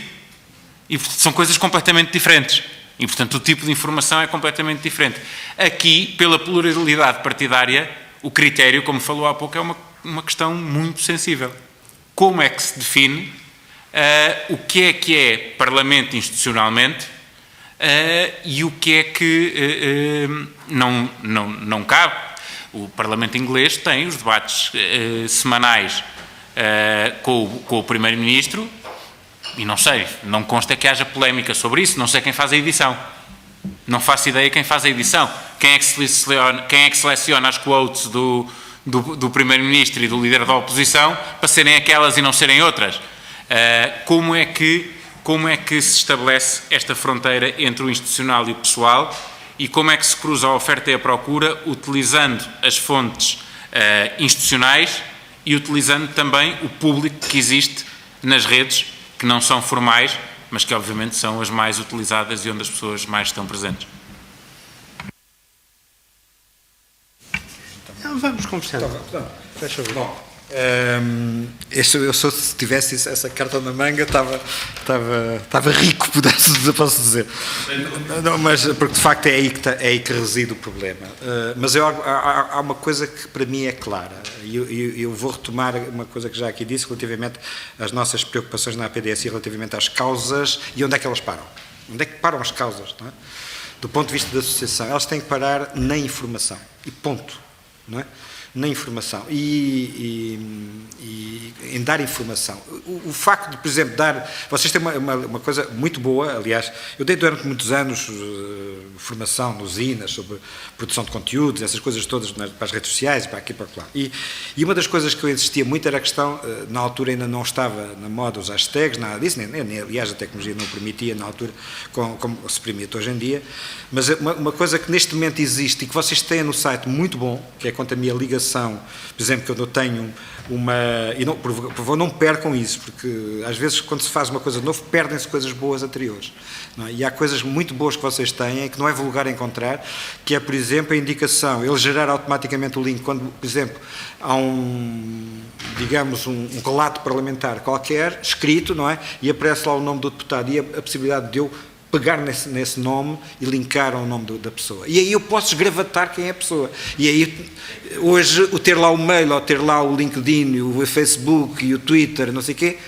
E, portanto, são coisas completamente diferentes. E, portanto, o tipo de informação é completamente diferente. Aqui, pela pluralidade partidária, o critério, como falou há pouco, é uma questão muito sensível. Como é que se define o que é Parlamento institucionalmente e o que é que não cabe. O Parlamento inglês tem os debates semanais com o Primeiro-Ministro e não consta que haja polémica sobre isso, não sei quem faz a edição. Não faço ideia quem faz a edição. Quem é que seleciona as quotes do Primeiro-Ministro e do líder da oposição para serem aquelas e não serem outras. Como é que se estabelece esta fronteira entre o institucional e o pessoal e como é que se cruza a oferta e a procura utilizando as fontes institucionais e utilizando também o público que existe nas redes, que não são formais, mas que obviamente são as mais utilizadas e onde as pessoas mais estão presentes. Vamos conversando. Fecha o Bom, se tivesse essa carta na manga, estava rico, posso dizer. Não, mas, porque de facto é aí que reside o problema. Mas há uma coisa que para mim é clara, e eu vou retomar uma coisa que já aqui disse, relativamente às nossas preocupações na APDSI, relativamente às causas e onde é que elas param. Onde é que param as causas? Não é? Do ponto de vista da associação, elas têm que parar na informação. E ponto. Não é? Na informação e em dar informação. O facto de, por exemplo, vocês têm uma coisa muito boa, aliás, eu dei durante muitos anos formação nos usinas sobre produção de conteúdos, essas coisas todas para as redes sociais, para aqui e para lá. E uma das coisas que eu insistia muito era a questão, na altura ainda não estava na moda os hashtags, nada disso, aliás a tecnologia não permitia na altura, como se permite hoje em dia, mas uma coisa que neste momento existe e que vocês têm no site muito bom, que é quanto a minha ligação, por exemplo, que eu tenho e por favor não percam isso, porque às vezes quando se faz uma coisa nova perdem-se coisas boas anteriores, não é? E há coisas muito boas que vocês têm que não é vulgar encontrar, que é, por exemplo, a indicação, ele gerar automaticamente o link quando, por exemplo, há digamos um relato parlamentar qualquer, escrito, não é? E aparece lá o nome do deputado e a possibilidade de eu pegar nesse nome e linkar ao nome da pessoa. E aí eu posso esgravatar quem é a pessoa. E aí, hoje, o ter lá o mail, ou ter lá o LinkedIn, o Facebook e o Twitter, não sei o quê,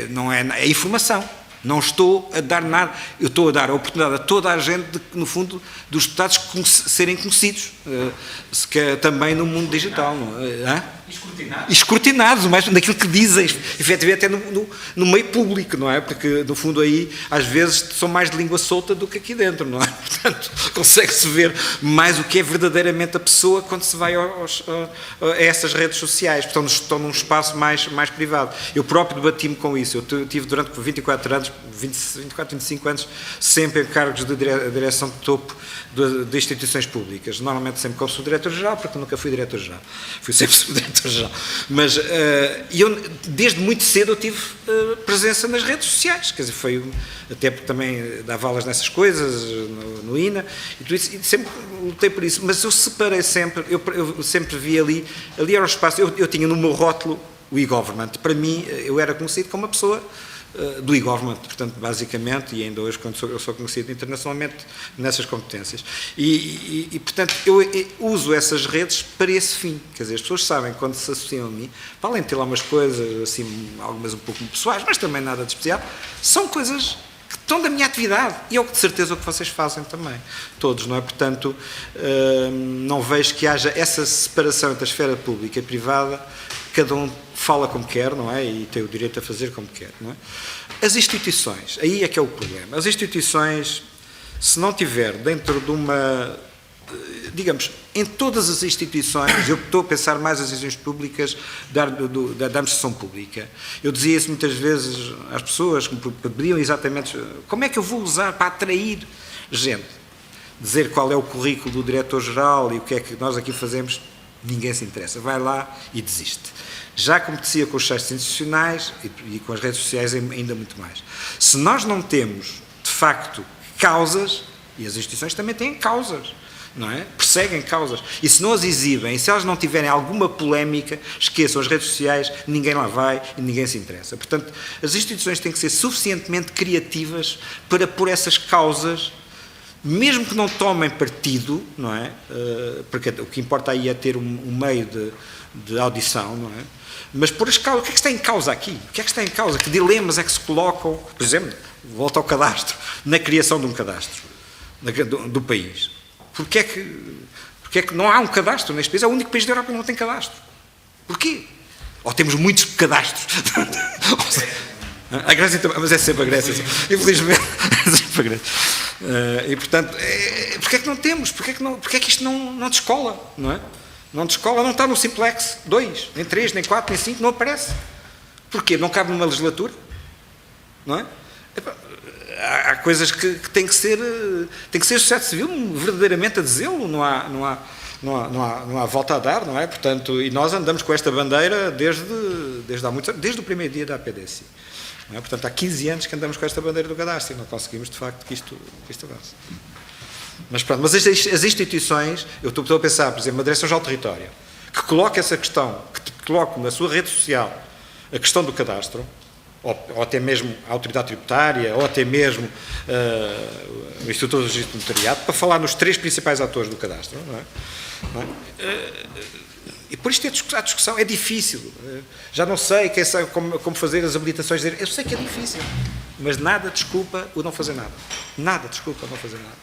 não é informação. Não estou a dar nada, eu estou a dar a oportunidade a toda a gente, no fundo, dos deputados serem conhecidos, também no mundo digital. Não é? Escrutinados, mas daquilo que dizem, efetivamente até no meio público, não é? Porque, no fundo, aí, às vezes, são mais de língua solta do que aqui dentro, não é? Portanto, consegue-se ver mais o que é verdadeiramente a pessoa quando se vai a essas redes sociais, portanto, estão num espaço mais privado. Eu próprio debati-me com isso, eu tive durante 24 anos, 24, 25 anos, sempre em cargos de direção de topo de instituições públicas, normalmente sempre como subdiretor-geral, porque nunca fui diretor-geral, fui sempre subdiretor-geral, mas eu, desde muito cedo eu tive presença nas redes sociais, quer dizer, até porque também dava aulas nessas coisas, no INA, e tudo isso, e sempre lutei por isso, mas eu separei sempre, eu sempre vi ali era o espaço, eu tinha no meu rótulo o e-government, para mim eu era conhecido como uma pessoa do e-government, portanto, basicamente, e ainda hoje eu sou conhecido internacionalmente nessas competências. E portanto, eu uso essas redes para esse fim. Quer dizer, as pessoas sabem, quando se associam a mim, para além de ter lá umas coisas, assim, algumas um pouco pessoais, mas também nada de especial, são coisas que estão da minha atividade. E é de certeza o que vocês fazem também. Todos, não é? Portanto, não vejo que haja essa separação entre a esfera pública e privada. Cada um fala como quer, não é? E tem o direito a fazer como quer, não é? As instituições, aí é que é o problema. As instituições, se não tiver dentro de uma, digamos, em todas as instituições, eu estou a pensar mais nas instituições públicas da administração pública. Eu dizia isso muitas vezes às pessoas que me pediam exatamente como é que eu vou usar para atrair gente. Dizer qual é o currículo do diretor-geral e o que é que nós aqui fazemos, ninguém se interessa. Vai lá e desiste. Já acontecia com os sites institucionais e com as redes sociais ainda muito mais. Se nós não temos, de facto, causas, e as instituições também têm causas, não é? Perseguem causas. E se não as exibem, e se elas não tiverem alguma polémica, esqueçam as redes sociais, ninguém lá vai e ninguém se interessa. Portanto, as instituições têm que ser suficientemente criativas para pôr essas causas, mesmo que não tomem partido, não é? Porque o que importa aí é ter um meio de audição, não é? Mas por as causas, o que é que está em causa aqui? O que é que está em causa? Que dilemas é que se colocam, por exemplo, volta ao cadastro, na criação de um cadastro do país? Porque é que não há um cadastro neste país? É o único país da Europa que não tem cadastro. Porquê? Ou temos muitos cadastros? A Grécia também, mas é sempre a Grécia, infelizmente, é sempre a Grécia. E portanto, porquê é que não temos? Porquê é que isto não descola, não é? O nome de escola não está no Simplex 2, nem 3, nem 4, nem 5, não aparece. Porquê? Não cabe numa legislatura? Não é? Há coisas que têm que ser sociedade civil verdadeiramente a dizê-lo, não há volta a dar, não é? Portanto, e nós andamos com esta bandeira desde há muitos anos, desde o primeiro dia da APDC. Não é? Portanto, há 15 anos que andamos com esta bandeira do cadastro e não conseguimos, de facto, que isto avance. Mas pronto, mas as instituições, eu estou a pensar, por exemplo, uma Direção-Geral de Território, que coloque essa questão, que coloque na sua rede social a questão do cadastro, ou até mesmo a autoridade tributária, ou até mesmo o Instituto de Registro de Notariado, para falar nos 3 principais atores do cadastro. Não é? E por isto a discussão é difícil. Já não sei como fazer as habilitações. Eu sei que é difícil, mas nada desculpa o não fazer nada. Nada desculpa o não fazer nada.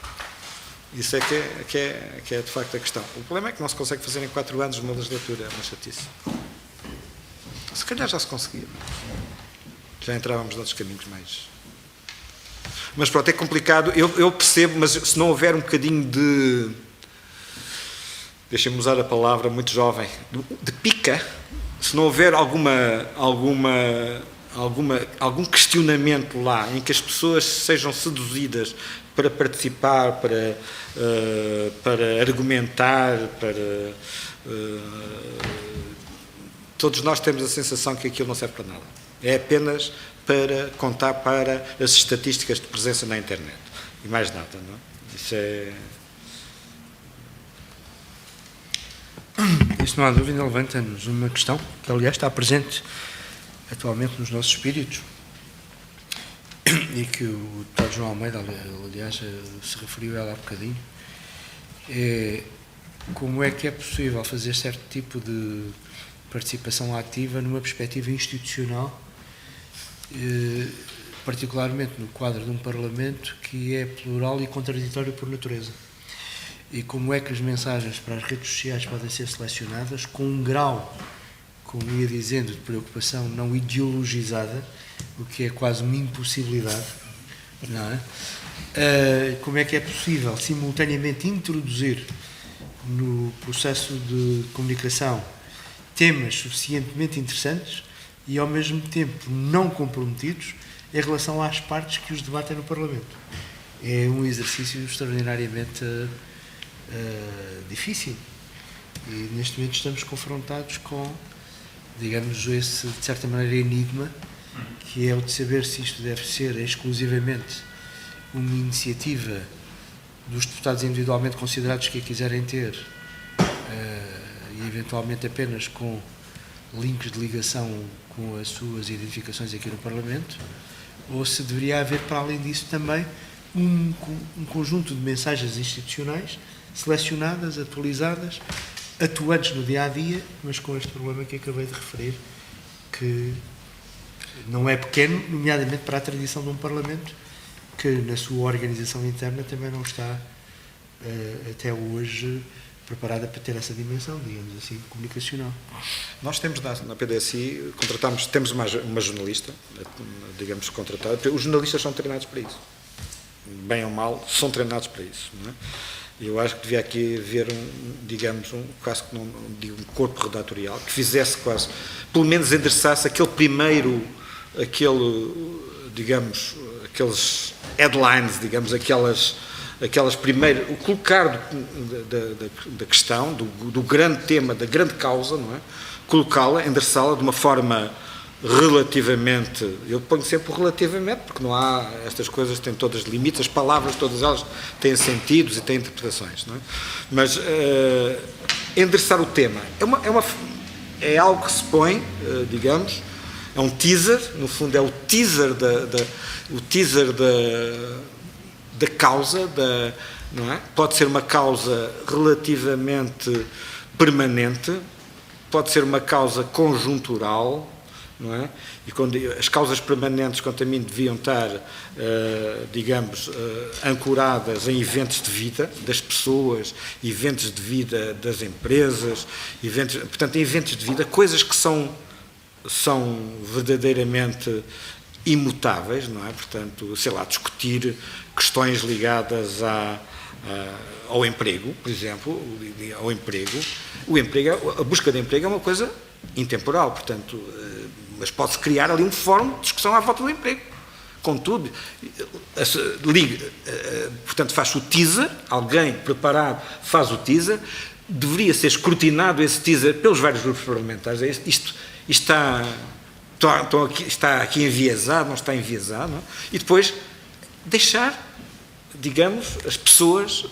Isso é que é de facto a questão. O problema é que não se consegue fazer em 4 anos numa legislatura, é uma chatice. Se calhar já se conseguia. Já entrávamos noutros caminhos mais... Mas pronto, é complicado. Eu percebo, mas se não houver um bocadinho de... Deixem-me usar a palavra muito jovem, de pica, se não houver algum questionamento lá, em que as pessoas sejam seduzidas para participar, para argumentar, todos nós temos a sensação que aquilo não serve para nada. É apenas para contar para as estatísticas de presença na internet. E mais nada, não é? Isso é... Isso não há dúvida, levanta-nos uma questão que, aliás, está presente atualmente nos nossos espíritos e que o Dr. João Almeida, aliás, se referiu a ela há bocadinho, é como é que é possível fazer certo tipo de participação ativa numa perspectiva institucional, particularmente no quadro de um Parlamento que é plural e contraditório por natureza. E como é que as mensagens para as redes sociais podem ser selecionadas com um grau, como ia dizendo, de preocupação não ideologizada, o que é quase uma impossibilidade, não é? Como é que é possível simultaneamente introduzir no processo de comunicação temas suficientemente interessantes e ao mesmo tempo não comprometidos em relação às partes que os debatem no Parlamento. É um exercício extraordinariamente difícil e neste momento estamos confrontados com, digamos, esse, de certa maneira, enigma, que é o de saber se isto deve ser exclusivamente uma iniciativa dos deputados individualmente considerados que a quiserem ter e eventualmente apenas com links de ligação com as suas identificações aqui no Parlamento, ou se deveria haver, para além disso, também um conjunto de mensagens institucionais selecionadas, atualizadas, atuantes no dia-a-dia, mas com este problema que acabei de referir, que não é pequeno, nomeadamente para a tradição de um Parlamento, que na sua organização interna também não está, até hoje, preparada para ter essa dimensão, digamos assim, comunicacional. Nós temos na PDSI, temos uma jornalista, digamos, contratada. Os jornalistas são treinados para isso. Bem ou mal, são treinados para isso. Não é? Eu acho que devia aqui haver quase que não digo um corpo redatorial, que fizesse quase, pelo menos endereçasse digamos, aqueles headlines, digamos, aquelas primeiras, o colocar da questão, do grande tema, da grande causa, não é? Colocá-la, endereçá-la de uma forma relativamente, eu ponho sempre relativamente, porque não há, estas coisas têm todas limites, as palavras, todas elas têm sentidos e têm interpretações, não é? Mas endereçar o tema é algo que se põe, digamos, é um teaser, no fundo é o teaser da causa, não é? Pode ser uma causa relativamente permanente, pode ser uma causa conjuntural, não é? E quando as causas permanentes, quanto a mim, deviam estar, digamos, ancoradas em eventos de vida das pessoas, eventos de vida das empresas, portanto, em eventos de vida, coisas que são verdadeiramente imutáveis, não é? Portanto, sei lá, discutir questões ligadas ao emprego, por exemplo, ao emprego, a busca de emprego é uma coisa intemporal, portanto, mas pode-se criar ali um fórum de discussão à volta do emprego. Contudo, portanto, faz-se o teaser, alguém preparado faz o teaser, deveria ser escrutinado esse teaser pelos vários grupos parlamentares. Isto está aqui enviesado, não está enviesado, não? E depois deixar, digamos, as pessoas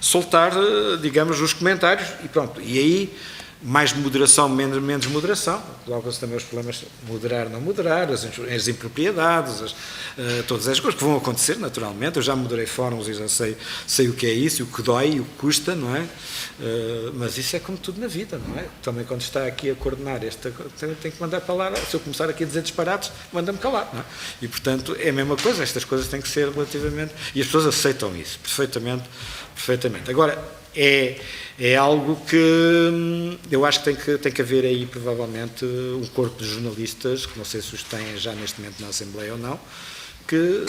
soltar, digamos, os comentários e pronto. E aí, mais moderação, menos moderação. Logo também os problemas, moderar, não moderar, as impropriedades, todas as coisas que vão acontecer, naturalmente. Eu já moderei fóruns e já sei o que é isso, o que dói, o que custa, não é? Mas isso é como tudo na vida, não é? Também quando está aqui a coordenar tem que mandar para lá. Se eu começar aqui a dizer disparates, manda-me calar, não é? E, portanto, é a mesma coisa. Estas coisas têm que ser relativamente... E as pessoas aceitam isso, perfeitamente. Agora, é algo que eu acho que tem que haver aí, provavelmente, um corpo de jornalistas, que não sei se os têm já neste momento na Assembleia ou não, que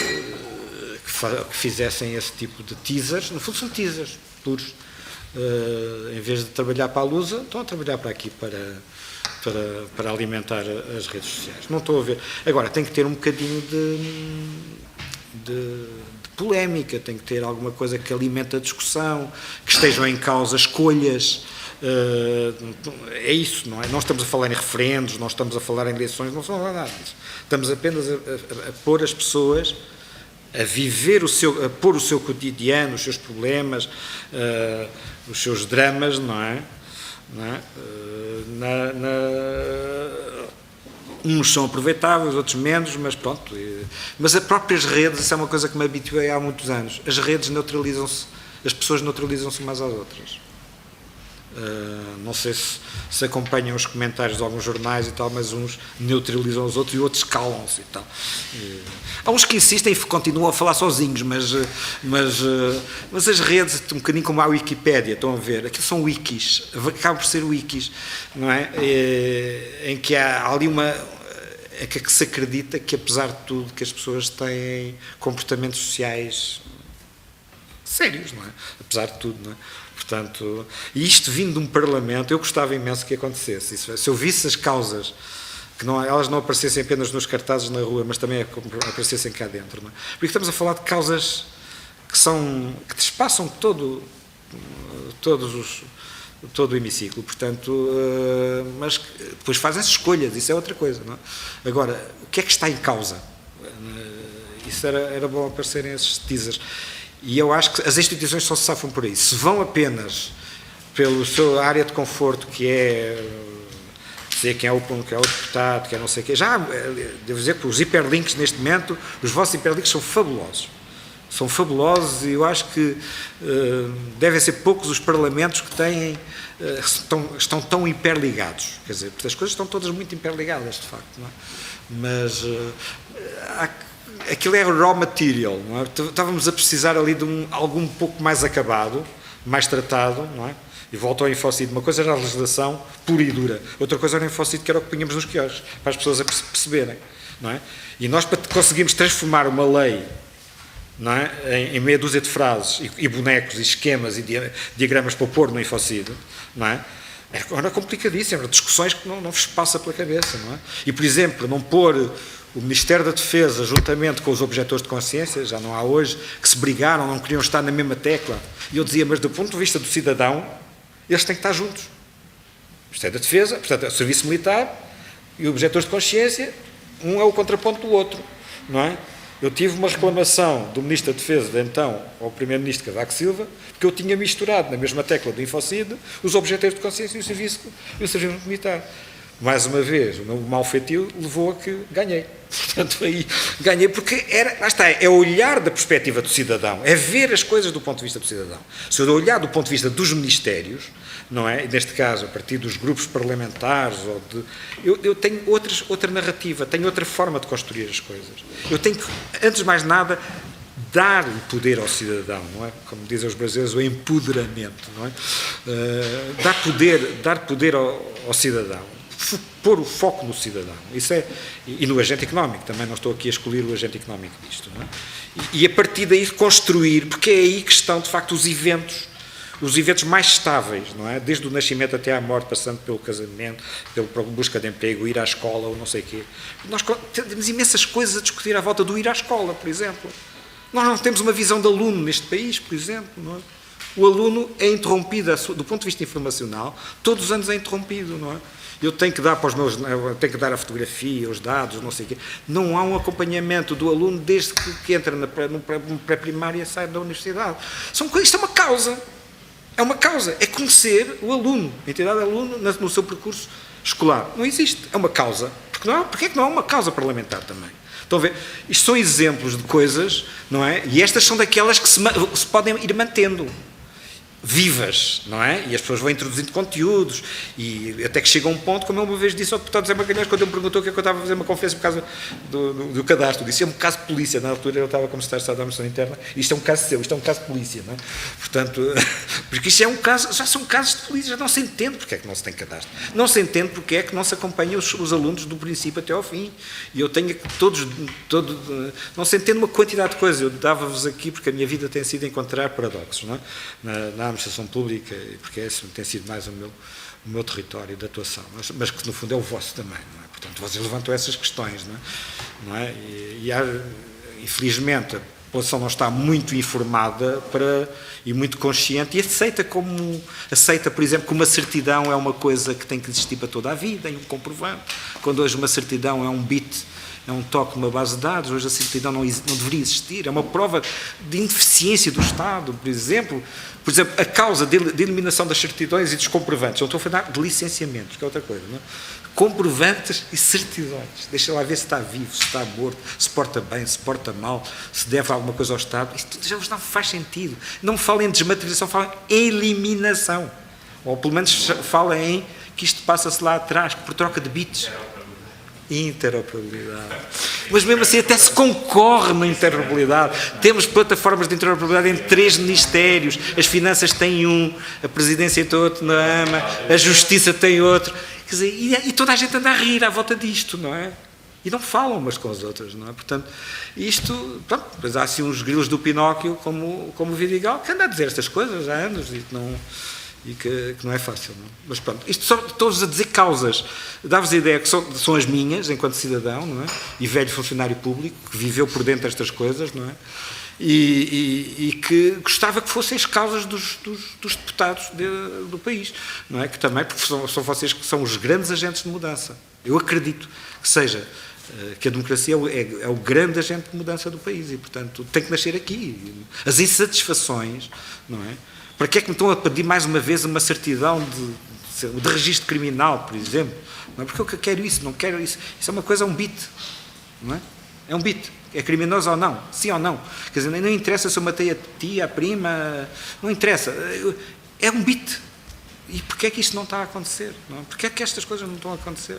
fizessem esse tipo de teasers. No fundo, são teasers puros. Em vez de trabalhar para a Lusa, estão a trabalhar para aqui, para alimentar as redes sociais. Não estou a ver. Agora, tem que ter um bocadinho de polémica, tem que ter alguma coisa que alimente a discussão, que estejam em causa escolhas. É isso, não é? Não estamos a falar em referendos, não estamos a falar em eleições, não estamos a falar nada disso. Estamos apenas a pôr as pessoas a viver a pôr o seu cotidiano, os seus problemas, os seus dramas, não é? Uns são aproveitáveis, outros menos, mas pronto. Mas as próprias redes, isso é uma coisa que me habituei há muitos anos. As redes neutralizam-se, as pessoas neutralizam-se umas às outras. Não sei se acompanham os comentários de alguns jornais e tal, mas uns neutralizam os outros e outros calam-se e tal. Há uns que insistem e continuam a falar sozinhos, mas as redes, um bocadinho como a Wikipédia, estão a ver, aquilo são wikis, acabam por ser wikis, não é? Em que há ali que se acredita que, apesar de tudo, que as pessoas têm comportamentos sociais sérios, não é? Apesar de tudo, não é? Portanto, e isto vindo de um Parlamento, eu gostava imenso que acontecesse. Se eu visse as causas, elas não aparecessem apenas nos cartazes na rua, mas também aparecessem cá dentro, não é? Porque estamos a falar de causas que despassam todo o hemiciclo, portanto, mas depois fazem-se escolhas, isso é outra coisa, não é? Agora, o que é que está em causa? Isso era bom aparecerem esses teasers. E eu acho que as instituições só se safam por aí. Se vão apenas pela sua área de conforto, que é dizer quem é o deputado, que é não sei o quê. Já, devo dizer que os hiperlinks neste momento, os vossos hiperlinks são fabulosos. São fabulosos e eu acho que devem ser poucos os parlamentos que estão tão hiperligados. Quer dizer, as coisas estão todas muito hiperligadas, de facto. Não é? Mas aquilo é raw material, não é? Estávamos a precisar ali de algo um pouco mais acabado, mais tratado, não é? E volto ao Infocid. Uma coisa era a legislação pura e dura, outra coisa era o Infocid, que era o que punhamos nos quiosques, para as pessoas a perceberem, não é? E nós, para conseguirmos transformar uma lei, não é, em meia dúzia de frases e bonecos e esquemas e diagramas para pôr no Infocid, não é? Era complicadíssimo, eram discussões que não vos passa pela cabeça, não é? E, por exemplo, não pôr o Ministério da Defesa, juntamente com os objetores de consciência, já não há hoje, que se brigaram, não queriam estar na mesma tecla. E eu dizia, mas do ponto de vista do cidadão, eles têm que estar juntos. O Ministério da Defesa, portanto, é o Serviço Militar e objetores de consciência, um é o contraponto do outro, não é? Eu tive uma reclamação do Ministro da Defesa, de então, ao Primeiro-Ministro Cavaco Silva, porque eu tinha misturado na mesma tecla do Infocid os objetores de consciência e o Serviço Militar. Mais uma vez, o meu mau feitio levou a que ganhei. Portanto, aí ganhei porque lá está, é olhar da perspectiva do cidadão, é ver as coisas do ponto de vista do cidadão. Se eu olhar do ponto de vista dos ministérios, não é? Neste caso, a partir dos grupos parlamentares, eu tenho outra narrativa, tenho outra forma de construir as coisas. Eu tenho que, antes de mais nada, dar o poder ao cidadão, não é? Como dizem os brasileiros, o empoderamento, não é? Dar poder ao cidadão. pôr o foco no cidadão. Isso é, e no agente económico, também não estou aqui a excluir o agente económico disto. Não é? E a partir daí construir, porque é aí que estão, de facto, os eventos mais estáveis, não é? Desde o nascimento até à morte, passando pelo casamento, pela busca de emprego, ir à escola ou não sei o quê. Nós temos imensas coisas a discutir à volta do ir à escola, por exemplo. Nós não temos uma visão de aluno neste país, por exemplo. Não é? O aluno é interrompido, do ponto de vista informacional, todos os anos é interrompido, não é? Eu tenho que dar para os meus, tenho que dar a fotografia, os dados, não sei o quê. Não há um acompanhamento do aluno desde que entra no pré-primária e sai da universidade. Isto é uma causa. É uma causa, é conhecer o aluno, a entidade aluno no seu percurso escolar. Não existe, é uma causa. Porque é que não há uma causa parlamentar também? Estão a ver? Isto são exemplos de coisas, não é? E estas são daquelas que se podem ir mantendo vivas, não é? E as pessoas vão introduzindo conteúdos e até que chega a um ponto, como eu uma vez disse ao deputado José Magalhães, quando ele me perguntou o que é que eu estava a fazer uma conferência por causa do cadastro, disse, é um caso de polícia, na altura eu estava como secretário de Estado da Administração Interna, isto é um caso seu, isto é um caso de polícia, não é? Portanto, porque isto é um caso, já são casos de polícia, já não se entende porque é que não se tem cadastro, não se entende porque é que não se acompanha os alunos do princípio até ao fim, e eu tenho não se entende uma quantidade de coisas, eu dava-vos aqui, porque a minha vida tem sido encontrar paradoxos, não é? Na administração pública, porque esse tem sido mais o meu território de atuação, mas que no fundo é o vosso também, não é? Portanto, vocês levantam essas questões, não é? Infelizmente, a população não está muito informada e muito consciente e aceita, por exemplo, que uma certidão é uma coisa que tem que existir para toda a vida, e um comprovante, quando hoje uma certidão é um bit, é um toque numa base de dados, hoje a certidão não deveria existir, é uma prova de ineficiência do Estado, por exemplo, a causa de eliminação das certidões e dos comprovantes, não estou a falar de licenciamentos, que é outra coisa, não é? Comprovantes e certidões, deixa lá ver se está vivo, se está morto, se porta bem, se porta mal, se deve alguma coisa ao Estado, isto já não faz sentido, não falem em desmaterialização, falem em eliminação, ou pelo menos falem em que isto passa-se lá atrás, por troca de bits. Interoperabilidade. Mas mesmo assim até se concorre na interoperabilidade. Temos plataformas de interoperabilidade em 3 ministérios. As finanças têm um, a presidência tem outro na AMA, a justiça tem outro. Quer dizer, e toda a gente anda a rir à volta disto, não é? E não falam umas com as outras, não é? Portanto, isto, pronto, depois há assim uns grilos do Pinóquio, como o Vidigal, que anda a dizer estas coisas há anos e que não é fácil, não? Mas pronto, isto só estou-vos a dizer causas, dá-vos a ideia que são as minhas, enquanto cidadão, não é? E velho funcionário público, que viveu por dentro destas coisas, não é? E que gostava que fossem as causas dos deputados do país, não é? Que também, porque são vocês que são os grandes agentes de mudança. Eu acredito que seja, que a democracia é o grande agente de mudança do país e, portanto, tem que nascer aqui. As insatisfações, não é? Para que é que me estão a pedir mais uma vez uma certidão de registro criminal, por exemplo? Não é? Porque eu quero isso, não quero isso. Isso é uma coisa, é um bit, não é? É um bit. É criminoso ou não? Sim ou não? Quer dizer, não interessa se eu matei a tia, a prima, não interessa. É um bit. E porquê é que isto não está a acontecer? Não é? Porquê é que estas coisas não estão a acontecer?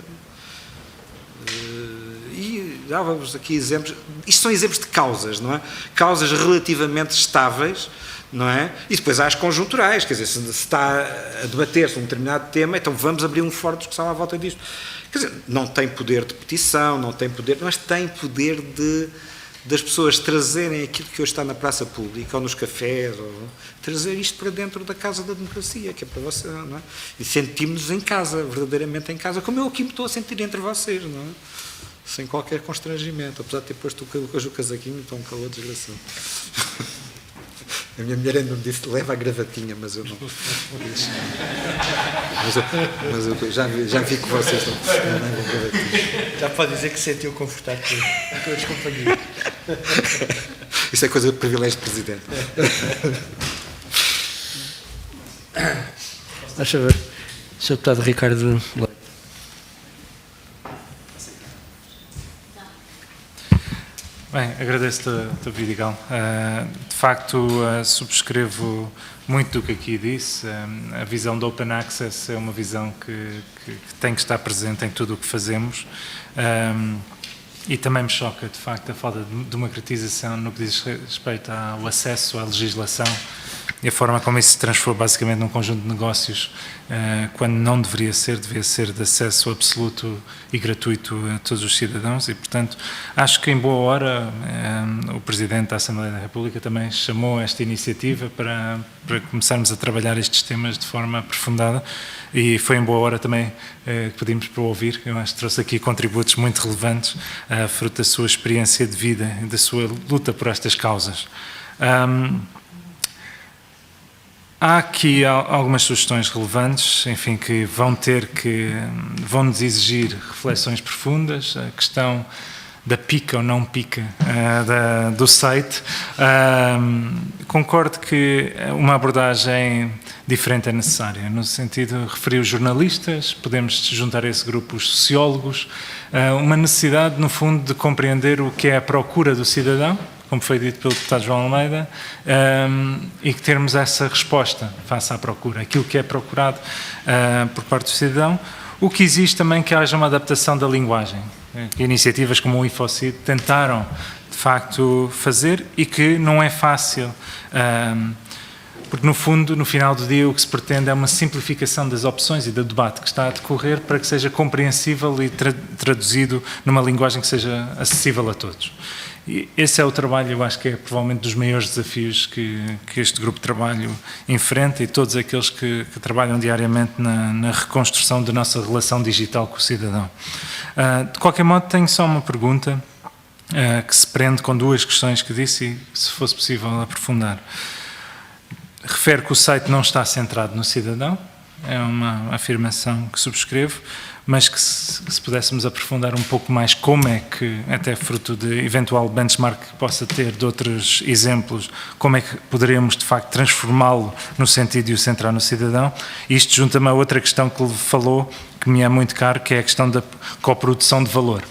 E dava-vos aqui exemplos. Isto são exemplos de causas, não é? Causas relativamente estáveis, não é? E depois há as conjunturais, quer dizer, se está a debater-se um determinado tema, então vamos abrir um fórum de discussão à volta disto. Quer dizer, não tem poder de petição, não tem poder, mas tem poder das pessoas trazerem aquilo que hoje está na praça pública, ou nos cafés, ou trazer isto para dentro da casa da democracia, que é para você, não é? E sentimos-nos em casa, verdadeiramente em casa, como eu aqui me estou a sentir entre vocês, não é? Sem qualquer constrangimento, apesar de ter posto hoje o casaquinho, está um calor desgraçado. A minha mulher ainda me disse, leva a gravatinha, mas eu não. Mas eu já vi que vocês não levam gravatinha. Já pode dizer que se sentiu confortável com as companhias. Isso é coisa de privilégio de presidente. Deixa ver. Sr. Deputado Ricardo Leite. Bem, agradeço-te, Vidigal. De facto, subscrevo muito do que aqui disse. A visão do Open Access é uma visão que tem que estar presente em tudo o que fazemos. E também me choca, de facto, a falta de democratização no que diz respeito ao acesso à legislação, e a forma como isso se transformou basicamente num conjunto de negócios, quando não devia ser de acesso absoluto e gratuito a todos os cidadãos, e portanto acho que em boa hora o Presidente da Assembleia da República também chamou esta iniciativa para começarmos a trabalhar estes temas de forma aprofundada, e foi em boa hora também que pedimos para o ouvir. Eu acho que trouxe aqui contributos muito relevantes, fruto da sua experiência de vida e da sua luta por estas causas. Há aqui algumas sugestões relevantes, enfim, que vão-nos exigir reflexões profundas. A questão da pica ou não pica do site. Concordo que uma abordagem diferente é necessária, no sentido de referir os jornalistas, podemos juntar a esse grupo os sociólogos, uma necessidade, no fundo, de compreender o que é a procura do cidadão, como foi dito pelo deputado João Almeida, e que termos essa resposta face à procura, aquilo que é procurado por parte do cidadão. O que existe também que haja uma adaptação da linguagem. Iniciativas como o InfoCid tentaram, de facto, fazer, e que não é fácil, porque no fundo, no final do dia, o que se pretende é uma simplificação das opções e do debate que está a decorrer para que seja compreensível e traduzido numa linguagem que seja acessível a todos. E esse é o trabalho, eu acho que é provavelmente dos maiores desafios que este grupo de trabalho enfrenta, e todos aqueles que trabalham diariamente na reconstrução da nossa relação digital com o cidadão. De qualquer modo, tenho só uma pergunta que se prende com duas questões que disse e, se fosse possível, aprofundar. Refere que o site não está centrado no cidadão, é uma afirmação que subscrevo, mas que se pudéssemos aprofundar um pouco mais como é que, até fruto de eventual benchmark que possa ter de outros exemplos, como é que poderíamos de facto transformá-lo no sentido de o centrar no cidadão. Isto junta-me a outra questão que ele falou, que me é muito caro, que é a questão da coprodução de valor.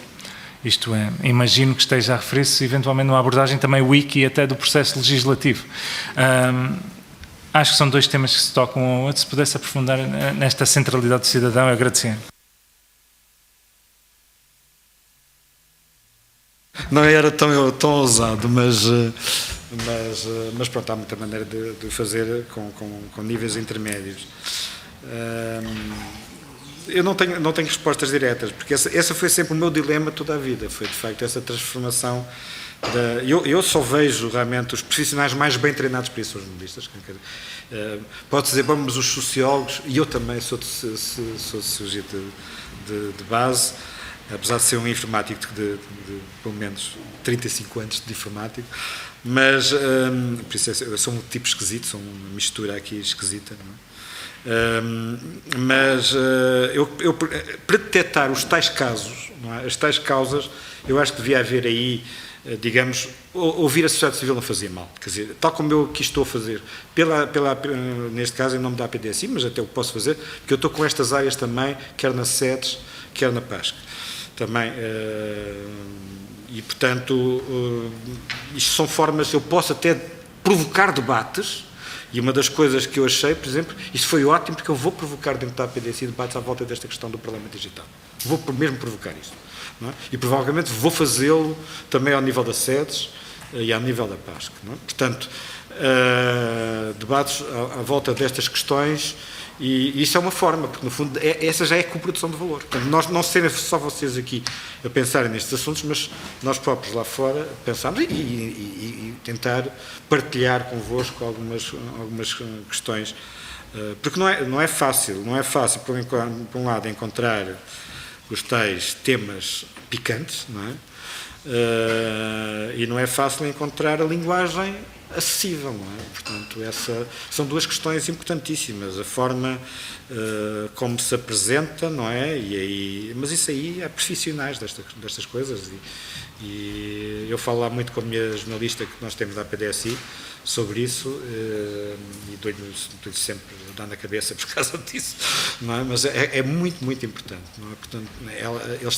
Isto é, imagino que esteja a referir-se eventualmente numa abordagem também wiki até do processo legislativo. Acho que são dois temas que se tocam um ao outro. Se pudesse aprofundar nesta centralidade do cidadão, eu agradecia. Não era tão ousado, mas pronto, há muita maneira de fazer com níveis intermédios. Eu não tenho respostas diretas, porque essa foi sempre o meu dilema toda a vida, foi de facto essa transformação. Eu só vejo realmente os profissionais mais bem treinados para isso, os jornalistas. Pode dizer, vamos, os sociólogos, e eu também sou de sociologia de base, apesar de ser um informático de pelo menos 35 anos de informático, mas por isso eu sou um tipo esquisito, sou uma mistura aqui esquisita, não é? Mas para detectar os tais casos, não é? As tais causas, eu acho que devia haver aí, digamos, ouvir a sociedade civil não fazia mal, quer dizer, tal como eu aqui estou a fazer, neste caso em nome da APDSI, mas até o posso fazer, porque eu estou com estas áreas também, quer na SEDES, quer na PASC, também, e portanto, isto são formas, eu posso até provocar debates, e uma das coisas que eu achei, por exemplo, isto foi ótimo, porque eu vou provocar dentro da APDSI debates à volta desta questão do Parlamento Digital, vou mesmo provocar isso. Não é? E provavelmente vou fazê-lo também ao nível das SEDES e ao nível da PASC. Não é? Portanto, debates à volta destas questões, e isso é uma forma, porque no fundo essa já é a coprodução de valor. Portanto, nós não serem só vocês aqui a pensarem nestes assuntos, mas nós próprios lá fora pensarmos e tentar partilhar convosco algumas questões, porque não é fácil, por um lado, encontrar os tais temas picantes, não é? E não é fácil encontrar a linguagem acessível, não é? Portanto, são duas questões importantíssimas, a forma como se apresenta, não é? Mas isso aí é profissionais destas coisas, e eu falo lá muito com a minha jornalista que nós temos da APDSI sobre isso, e dou-lhe sempre dar na cabeça por causa disso, não é? Mas é muito, muito importante, não é? Portanto, eles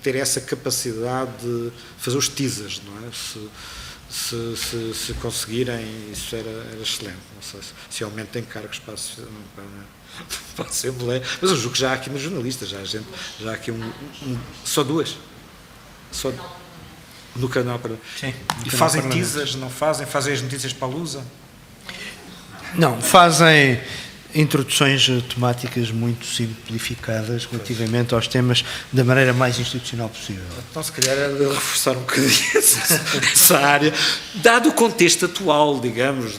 terem essa capacidade de fazer os teasers, não é? Se conseguirem, isso era excelente. Não sei se realmente tem cargos para a Assembleia, mas eu julgo que já há aqui nos jornalistas, já há aqui só duas. Só no canal para. Sim, e fazem teasers, não fazem? Fazem as notícias para a Lusa? Não, fazem introduções temáticas muito simplificadas relativamente aos temas da maneira mais institucional possível. Então, se calhar, era de reforçar um bocadinho essa área, dado o contexto atual, digamos,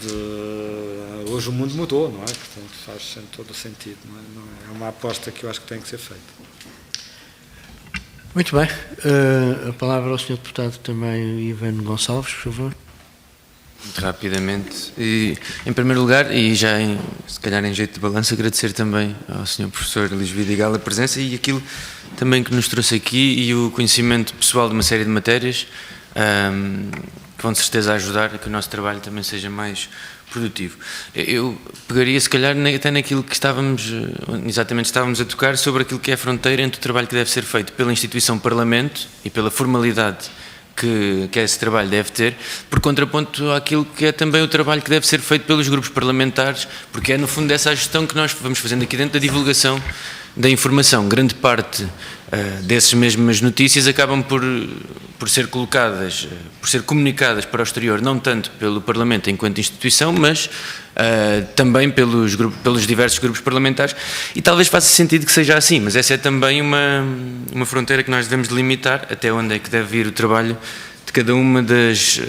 hoje o mundo mudou, não é? Portanto, faz todo o sentido, não é? É uma aposta que eu acho que tem que ser feita. Muito bem. A palavra ao Sr. Deputado também, Ivan Gonçalves, por favor. Muito rapidamente. E, em primeiro lugar, e já se calhar em jeito de balanço, agradecer também ao Sr. Professor Luís Vidigal a presença e aquilo também que nos trouxe aqui e o conhecimento pessoal de uma série de matérias que vão de certeza ajudar a que o nosso trabalho também seja mais produtivo. Eu pegaria se calhar até naquilo que estávamos a tocar sobre aquilo que é a fronteira entre o trabalho que deve ser feito pela instituição Parlamento e pela formalidade que esse trabalho deve ter, por contraponto àquilo que é também o trabalho que deve ser feito pelos grupos parlamentares, porque é no fundo essa a gestão que nós vamos fazendo aqui dentro da divulgação da informação. Grande parte dessas mesmas notícias acabam por ser colocadas, por ser comunicadas para o exterior, não tanto pelo Parlamento enquanto instituição, mas também pelos diversos grupos parlamentares, e talvez faça sentido que seja assim, mas essa é também uma fronteira que nós devemos delimitar, até onde é que deve ir o trabalho de cada uma das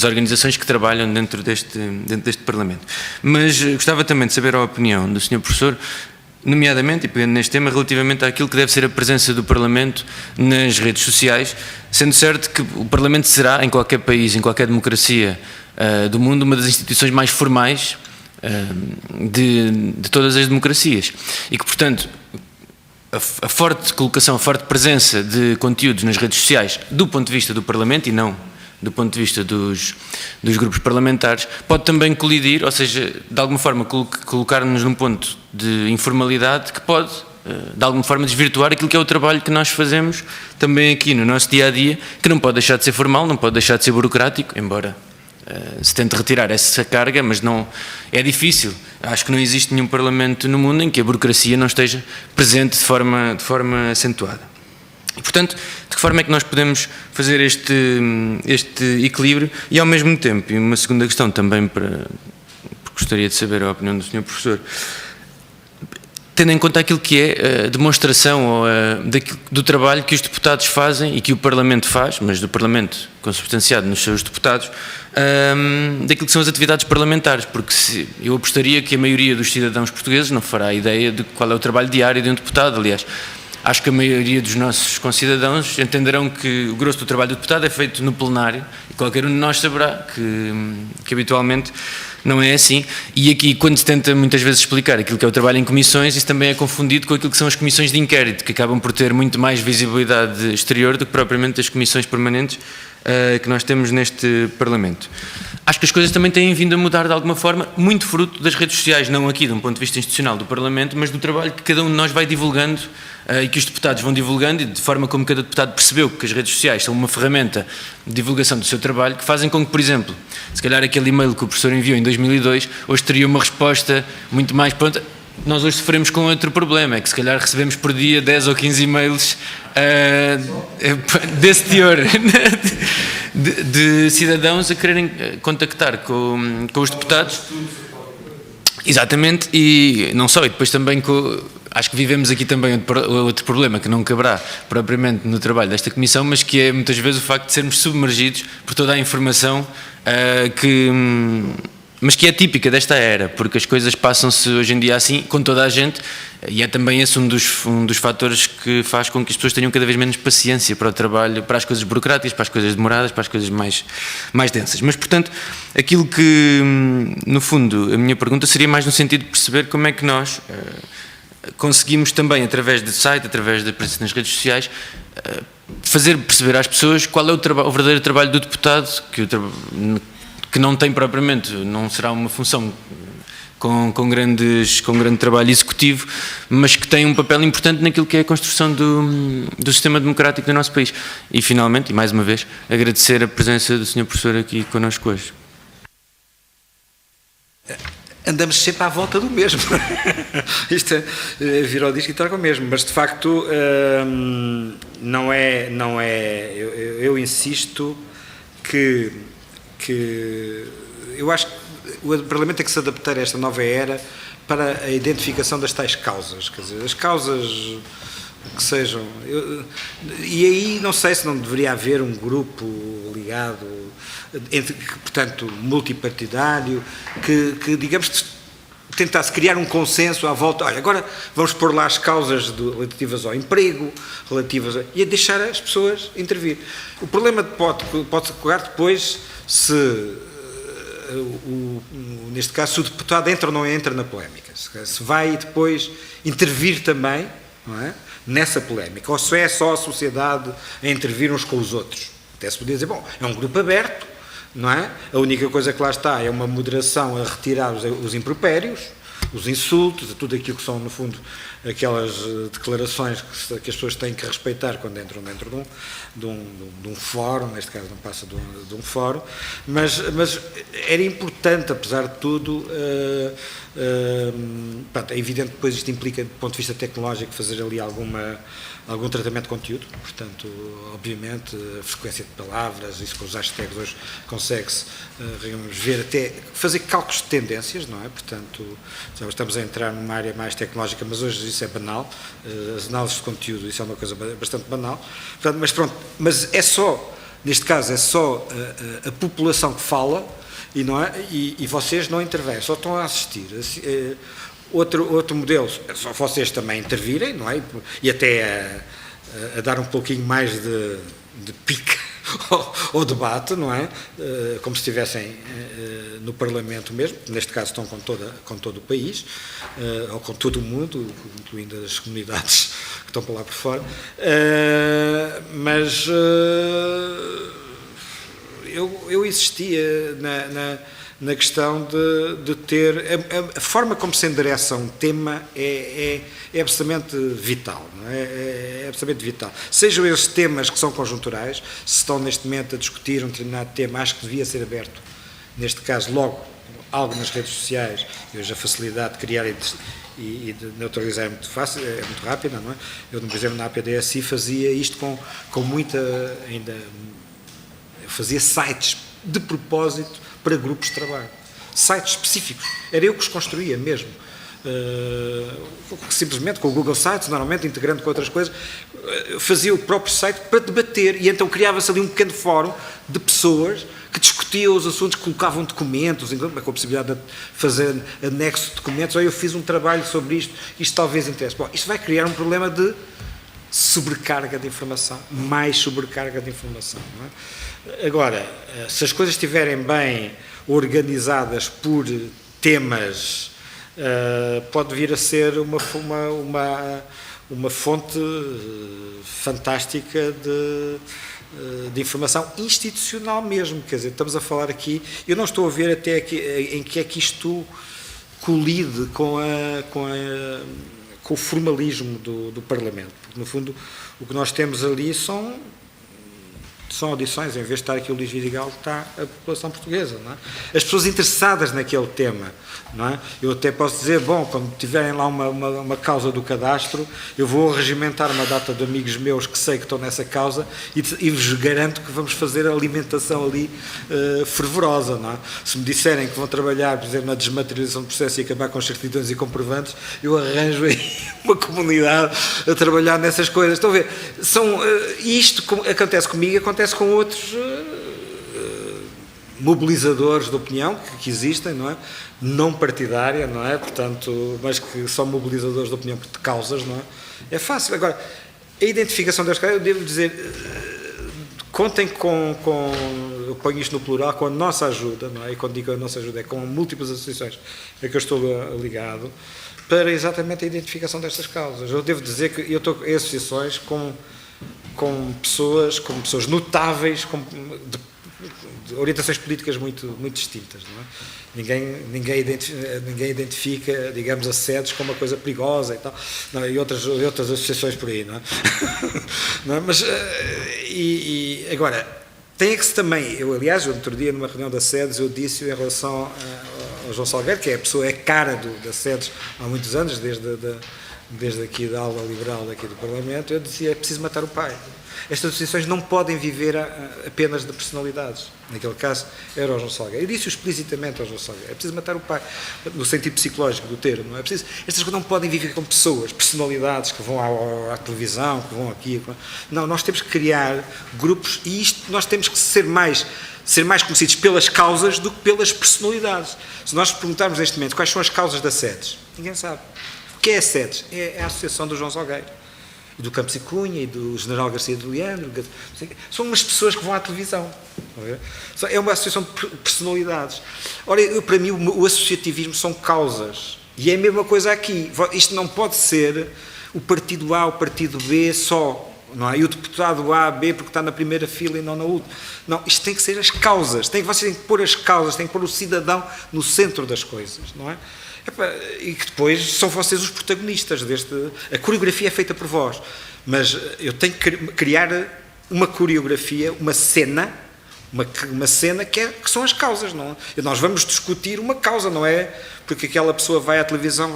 organizações que trabalham dentro deste Parlamento. Mas gostava também de saber a opinião do Sr. Professor, nomeadamente, e pegando neste tema, relativamente àquilo que deve ser a presença do Parlamento nas redes sociais, sendo certo que o Parlamento será, em qualquer país, em qualquer democracia do mundo, uma das instituições mais formais de todas as democracias. E que, portanto, a forte colocação, a forte presença de conteúdos nas redes sociais, do ponto de vista do Parlamento e não do ponto de vista dos grupos parlamentares, pode também colidir, ou seja, de alguma forma colocar-nos num ponto de informalidade que pode, de alguma forma, desvirtuar aquilo que é o trabalho que nós fazemos também aqui no nosso dia-a-dia, que não pode deixar de ser formal, não pode deixar de ser burocrático, embora se tente retirar essa carga, mas não é difícil. Acho que não existe nenhum Parlamento no mundo em que a burocracia não esteja presente de forma acentuada. E, portanto, de que forma é que nós podemos fazer este equilíbrio e, ao mesmo tempo, e uma segunda questão também, porque gostaria de saber a opinião do Sr. Professor, tendo em conta aquilo que é a demonstração do trabalho que os deputados fazem e que o Parlamento faz, mas do Parlamento consubstanciado nos seus deputados, daquilo que são as atividades parlamentares, porque eu apostaria que a maioria dos cidadãos portugueses não fará ideia de qual é o trabalho diário de um deputado. Aliás, acho que a maioria dos nossos concidadãos entenderão que o grosso do trabalho do deputado é feito no plenário, e qualquer um de nós saberá que habitualmente não é assim. E aqui, quando se tenta muitas vezes explicar aquilo que é o trabalho em comissões, isso também é confundido com aquilo que são as comissões de inquérito, que acabam por ter muito mais visibilidade exterior do que propriamente as comissões permanentes que nós temos neste Parlamento. Acho que as coisas também têm vindo a mudar de alguma forma, muito fruto das redes sociais, não aqui de um ponto de vista institucional do Parlamento, mas do trabalho que cada um de nós vai divulgando e que os deputados vão divulgando, e de forma como cada deputado percebeu que as redes sociais são uma ferramenta de divulgação do seu trabalho, que fazem com que, por exemplo, se calhar aquele e-mail que o professor enviou em 2002, hoje teria uma resposta muito mais pronta. Nós hoje sofremos com outro problema, é que se calhar recebemos por dia 10 ou 15 e-mails desse teor, de cidadãos a quererem contactar com os deputados. Exatamente, e não só, e depois também acho que vivemos aqui também outro problema que não caberá propriamente no trabalho desta comissão, mas que é muitas vezes o facto de sermos submergidos por toda a informação mas que é típica desta era, porque as coisas passam-se hoje em dia assim com toda a gente, e é também esse um dos fatores que faz com que as pessoas tenham cada vez menos paciência para o trabalho, para as coisas burocráticas, para as coisas demoradas, para as coisas mais densas. Mas, portanto, aquilo que, no fundo, a minha pergunta seria mais no sentido de perceber como é que nós conseguimos também, através do site, através da presença nas redes sociais, fazer perceber às pessoas qual é o verdadeiro trabalho do deputado, que não tem propriamente, não será uma função com grande trabalho executivo, mas que tem um papel importante naquilo que é a construção do sistema democrático do nosso país. E finalmente, e mais uma vez, agradecer a presença do Sr. Professor aqui connosco hoje. Andamos sempre à volta do mesmo. Isto é vir ao disco e trago o mesmo, mas de facto não é eu insisto que eu acho que o Parlamento tem que se adaptar a esta nova era para a identificação das tais causas, quer dizer, as causas que sejam... e aí não sei se não deveria haver um grupo ligado, portanto, multipartidário, que digamos, tentasse criar um consenso à volta, olha, agora vamos pôr lá as causas relativas ao emprego, e a deixar as pessoas intervir. O problema pode-se colocar depois se... neste caso, se o deputado entra ou não entra na polémica, se vai depois intervir também, não é, nessa polémica, ou se é só a sociedade a intervir uns com os outros. Até se podia dizer, bom, é um grupo aberto, não é? A única coisa que lá está é uma moderação a retirar os impropérios, os insultos, tudo aquilo que são, no fundo, aquelas declarações que as pessoas têm que respeitar quando entram dentro de um fórum, neste caso não passa de um fórum, mas era importante, apesar de tudo, é evidente que depois isto implica, do ponto de vista tecnológico, fazer ali algum tratamento de conteúdo, portanto, obviamente, a frequência de palavras, isso com os hashtags hoje consegue-se, ver até, fazer cálculos de tendências, não é? Portanto, estamos a entrar numa área mais tecnológica, mas hoje isso é banal, as análises de conteúdo, isso é uma coisa bastante banal, portanto, mas pronto, mas é só, neste caso, é só a população que fala e vocês não intervêm, só estão a assistir. Outro modelo, só vocês também intervirem, não é? E até a dar um pouquinho mais de pique ao debate, não é? Como se estivessem no Parlamento mesmo, neste caso estão com todo o país, ou com todo o mundo, incluindo as comunidades que estão por lá por fora, mas eu insistia na questão de ter... A forma como se endereça um tema é absolutamente vital, não é? É absolutamente vital. Sejam esses temas que são conjunturais, se estão neste momento a discutir um determinado tema, acho que devia ser aberto, neste caso, logo, algo nas redes sociais, e hoje a facilidade de criar e de neutralizar é muito fácil, é muito rápida, não é? Eu, por exemplo, na APDSI fazia isto com muita... fazia sites de propósito para grupos de trabalho. Sites específicos. Era eu que os construía mesmo. Simplesmente com o Google Sites, normalmente integrando com outras coisas, fazia o próprio site para debater e então criava-se ali um pequeno fórum de pessoas que discutiam os assuntos, colocavam documentos, com a possibilidade de fazer anexo de documentos, ou eu fiz um trabalho sobre isto talvez interesse. Bom, isto vai criar um problema de sobrecarga de informação, mais sobrecarga de informação, não é? Agora, se as coisas estiverem bem organizadas por temas, pode vir a ser uma fonte fantástica de informação institucional mesmo, quer dizer, estamos a falar aqui, eu não estou a ver até aqui, em que é que isto colide com o formalismo do Parlamento, porque no fundo o que nós temos ali são audições, em vez de estar aqui o Luís Vidigal, está a população portuguesa, não é? As pessoas interessadas naquele tema, não é? Eu até posso dizer, bom, quando tiverem lá uma causa do cadastro, eu vou regimentar uma data de amigos meus que sei que estão nessa causa e vos garanto que vamos fazer a alimentação ali fervorosa, não é? Se me disserem que vão trabalhar, por exemplo, na desmaterialização do processo e acabar com as certidões e comprovantes, eu arranjo aí uma comunidade a trabalhar nessas coisas. Estão a ver? Isto acontece comigo, acontece com outros mobilizadores de opinião que existem, não é? Não partidária, não é? Portanto, mas que são mobilizadores de opinião de causas, não é? É fácil. Agora, a identificação das causas, eu devo dizer, contem eu ponho isto no plural, com a nossa ajuda, não é? E quando digo a nossa ajuda é com múltiplas associações a que eu estou ligado, para exatamente a identificação destas causas. Eu devo dizer que eu estou em associações com pessoas notáveis, de orientações políticas muito distintas, não é? Ninguém identifica, digamos, a SEDES como uma coisa perigosa e tal, não, e outras associações por aí, não é? Não é? Mas, agora, tem que se também, aliás, outro dia numa reunião da SEDES eu disse em relação ao João Salgueiro, que é a pessoa, é cara da SEDES há muitos anos, desde desde aqui da ala liberal daqui do Parlamento, eu dizia, é preciso matar o pai. Estas associações não podem viver apenas de personalidades. Naquele caso, era o João Salgueiro. Eu disse explicitamente ao João Salgueiro, é preciso matar o pai, no sentido psicológico do termo. Não é preciso, estas coisas não podem viver com pessoas, personalidades que vão à televisão, que vão aqui. Não, nós temos que criar grupos e isto nós temos que ser mais conhecidos pelas causas do que pelas personalidades. Se nós perguntarmos neste momento quais são as causas da SEDES, ninguém sabe. O que é a SEDES? É a Associação do João Salgueiro. E do Campos e Cunha, e do General Garcia de Leandro. São umas pessoas que vão à televisão. É uma associação de personalidades. Ora, para mim, o associativismo são causas. E é a mesma coisa aqui. Isto não pode ser o partido A, o partido B só. Não é? E o deputado A, B, porque está na primeira fila e não na última. Não, isto tem que ser as causas. Vocês têm que pôr as causas, têm que pôr o cidadão no centro das coisas. Não é? E que depois são vocês os protagonistas a coreografia é feita por vós, mas eu tenho que criar uma coreografia, uma cena que são as causas, não é? Nós vamos discutir uma causa, não é porque aquela pessoa vai à televisão,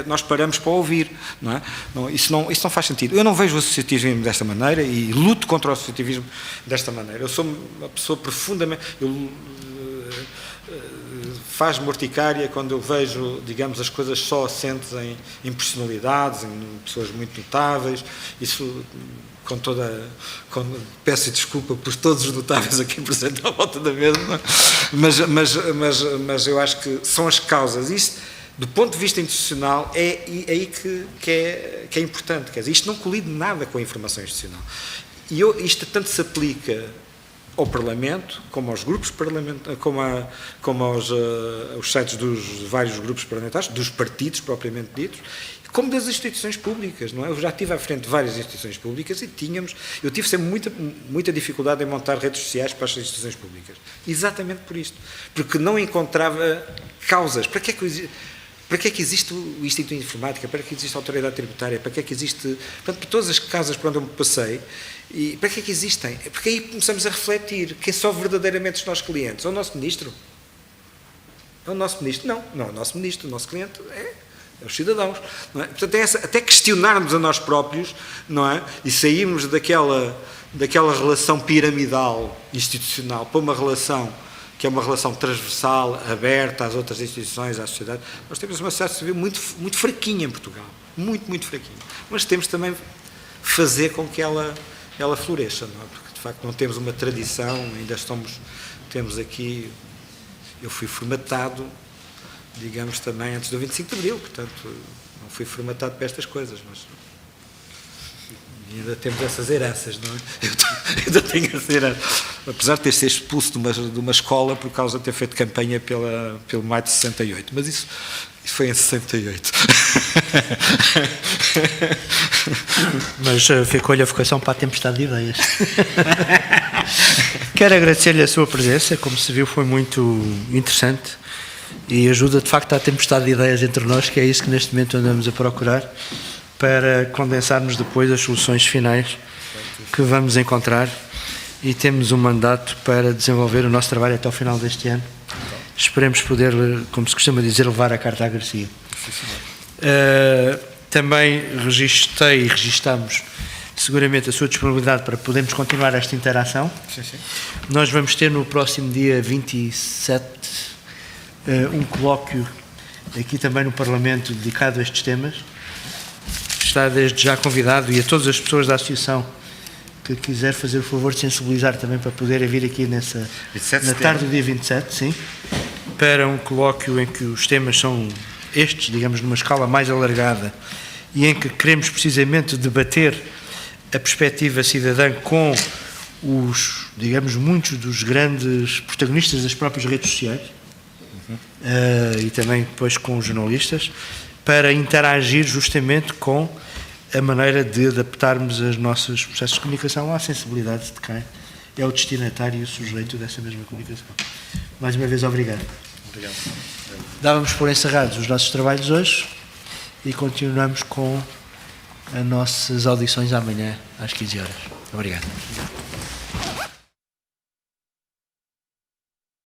nós paramos para ouvir, não é? Não, isso não faz sentido. Eu não vejo o associativismo desta maneira e luto contra o associativismo desta maneira. Eu sou uma pessoa profundamente... faz-me urticária quando eu vejo, digamos, as coisas só assentes em personalidades, em pessoas muito notáveis. Isso, peço desculpa por todos os notáveis aqui presentes à volta da mesa, mas eu acho que são as causas. Isso, do ponto de vista institucional, é aí que é importante. Quer dizer, isto não colide nada com a informação institucional. E isto tanto se aplica ao Parlamento, como aos grupos parlamentares, como aos sites dos vários grupos parlamentares, dos partidos propriamente ditos, como das instituições públicas, não é? Eu já estive à frente de várias instituições públicas e eu tive sempre muita dificuldade em montar redes sociais para as instituições públicas. Exatamente por isto. Porque não encontrava causas. Para que é que existe o Instituto de Informática? Para que existe a Autoridade Tributária? Para que é que existe... Portanto, por todas as casas por onde eu me passei, e para que é que existem? Porque aí começamos a refletir quem são verdadeiramente os nossos clientes. É o nosso ministro? É o nosso ministro? Não é o nosso ministro. O nosso cliente é os cidadãos. Não é? Portanto, até questionarmos a nós próprios, não é? E sairmos daquela relação piramidal institucional para uma relação que é uma relação transversal, aberta às outras instituições, à sociedade. Nós temos uma sociedade civil muito, muito fraquinha em Portugal. Muito, muito fraquinha. Mas temos também fazer com que ela floresça, não é? Porque, de facto, não temos uma tradição, temos aqui... Eu fui formatado, digamos, também antes do 25 de Abril, portanto, não fui formatado para estas coisas, mas... E ainda temos essas heranças, não é? Eu ainda tenho essa herança. Apesar de ter sido expulso de uma escola por causa de ter feito campanha pelo maio de 68. Mas isso foi em 68. Mas ficou-lhe a vocação para a tempestade de ideias. Quero agradecer-lhe a sua presença. Como se viu, foi muito interessante e ajuda, de facto, à tempestade de ideias entre nós, que é isso que neste momento andamos a procurar, para condensarmos depois as soluções finais que vamos encontrar, e temos um mandato para desenvolver o nosso trabalho até ao final deste ano. Esperemos poder, como se costuma dizer, levar a carta à Garcia. Também registamos seguramente a sua disponibilidade para podermos continuar esta interação. Sim. Nós vamos ter no próximo dia 27 um colóquio aqui também no Parlamento dedicado a estes temas. Está desde já convidado, e a todas as pessoas da associação que quiser fazer o favor de sensibilizar também para poderem vir aqui na tarde do dia 27, sim, para um colóquio em que os temas são estes, digamos, numa escala mais alargada, e em que queremos precisamente debater a perspectiva cidadã com digamos, muitos dos grandes protagonistas das próprias redes sociais, e também depois com os jornalistas, para interagir justamente com a maneira de adaptarmos os nossos processos de comunicação à sensibilidade de quem é o destinatário e o sujeito dessa mesma comunicação. Mais uma vez, obrigado. Obrigado. Dávamos por encerrados os nossos trabalhos hoje e continuamos com as nossas audições amanhã às 15 horas. Obrigado.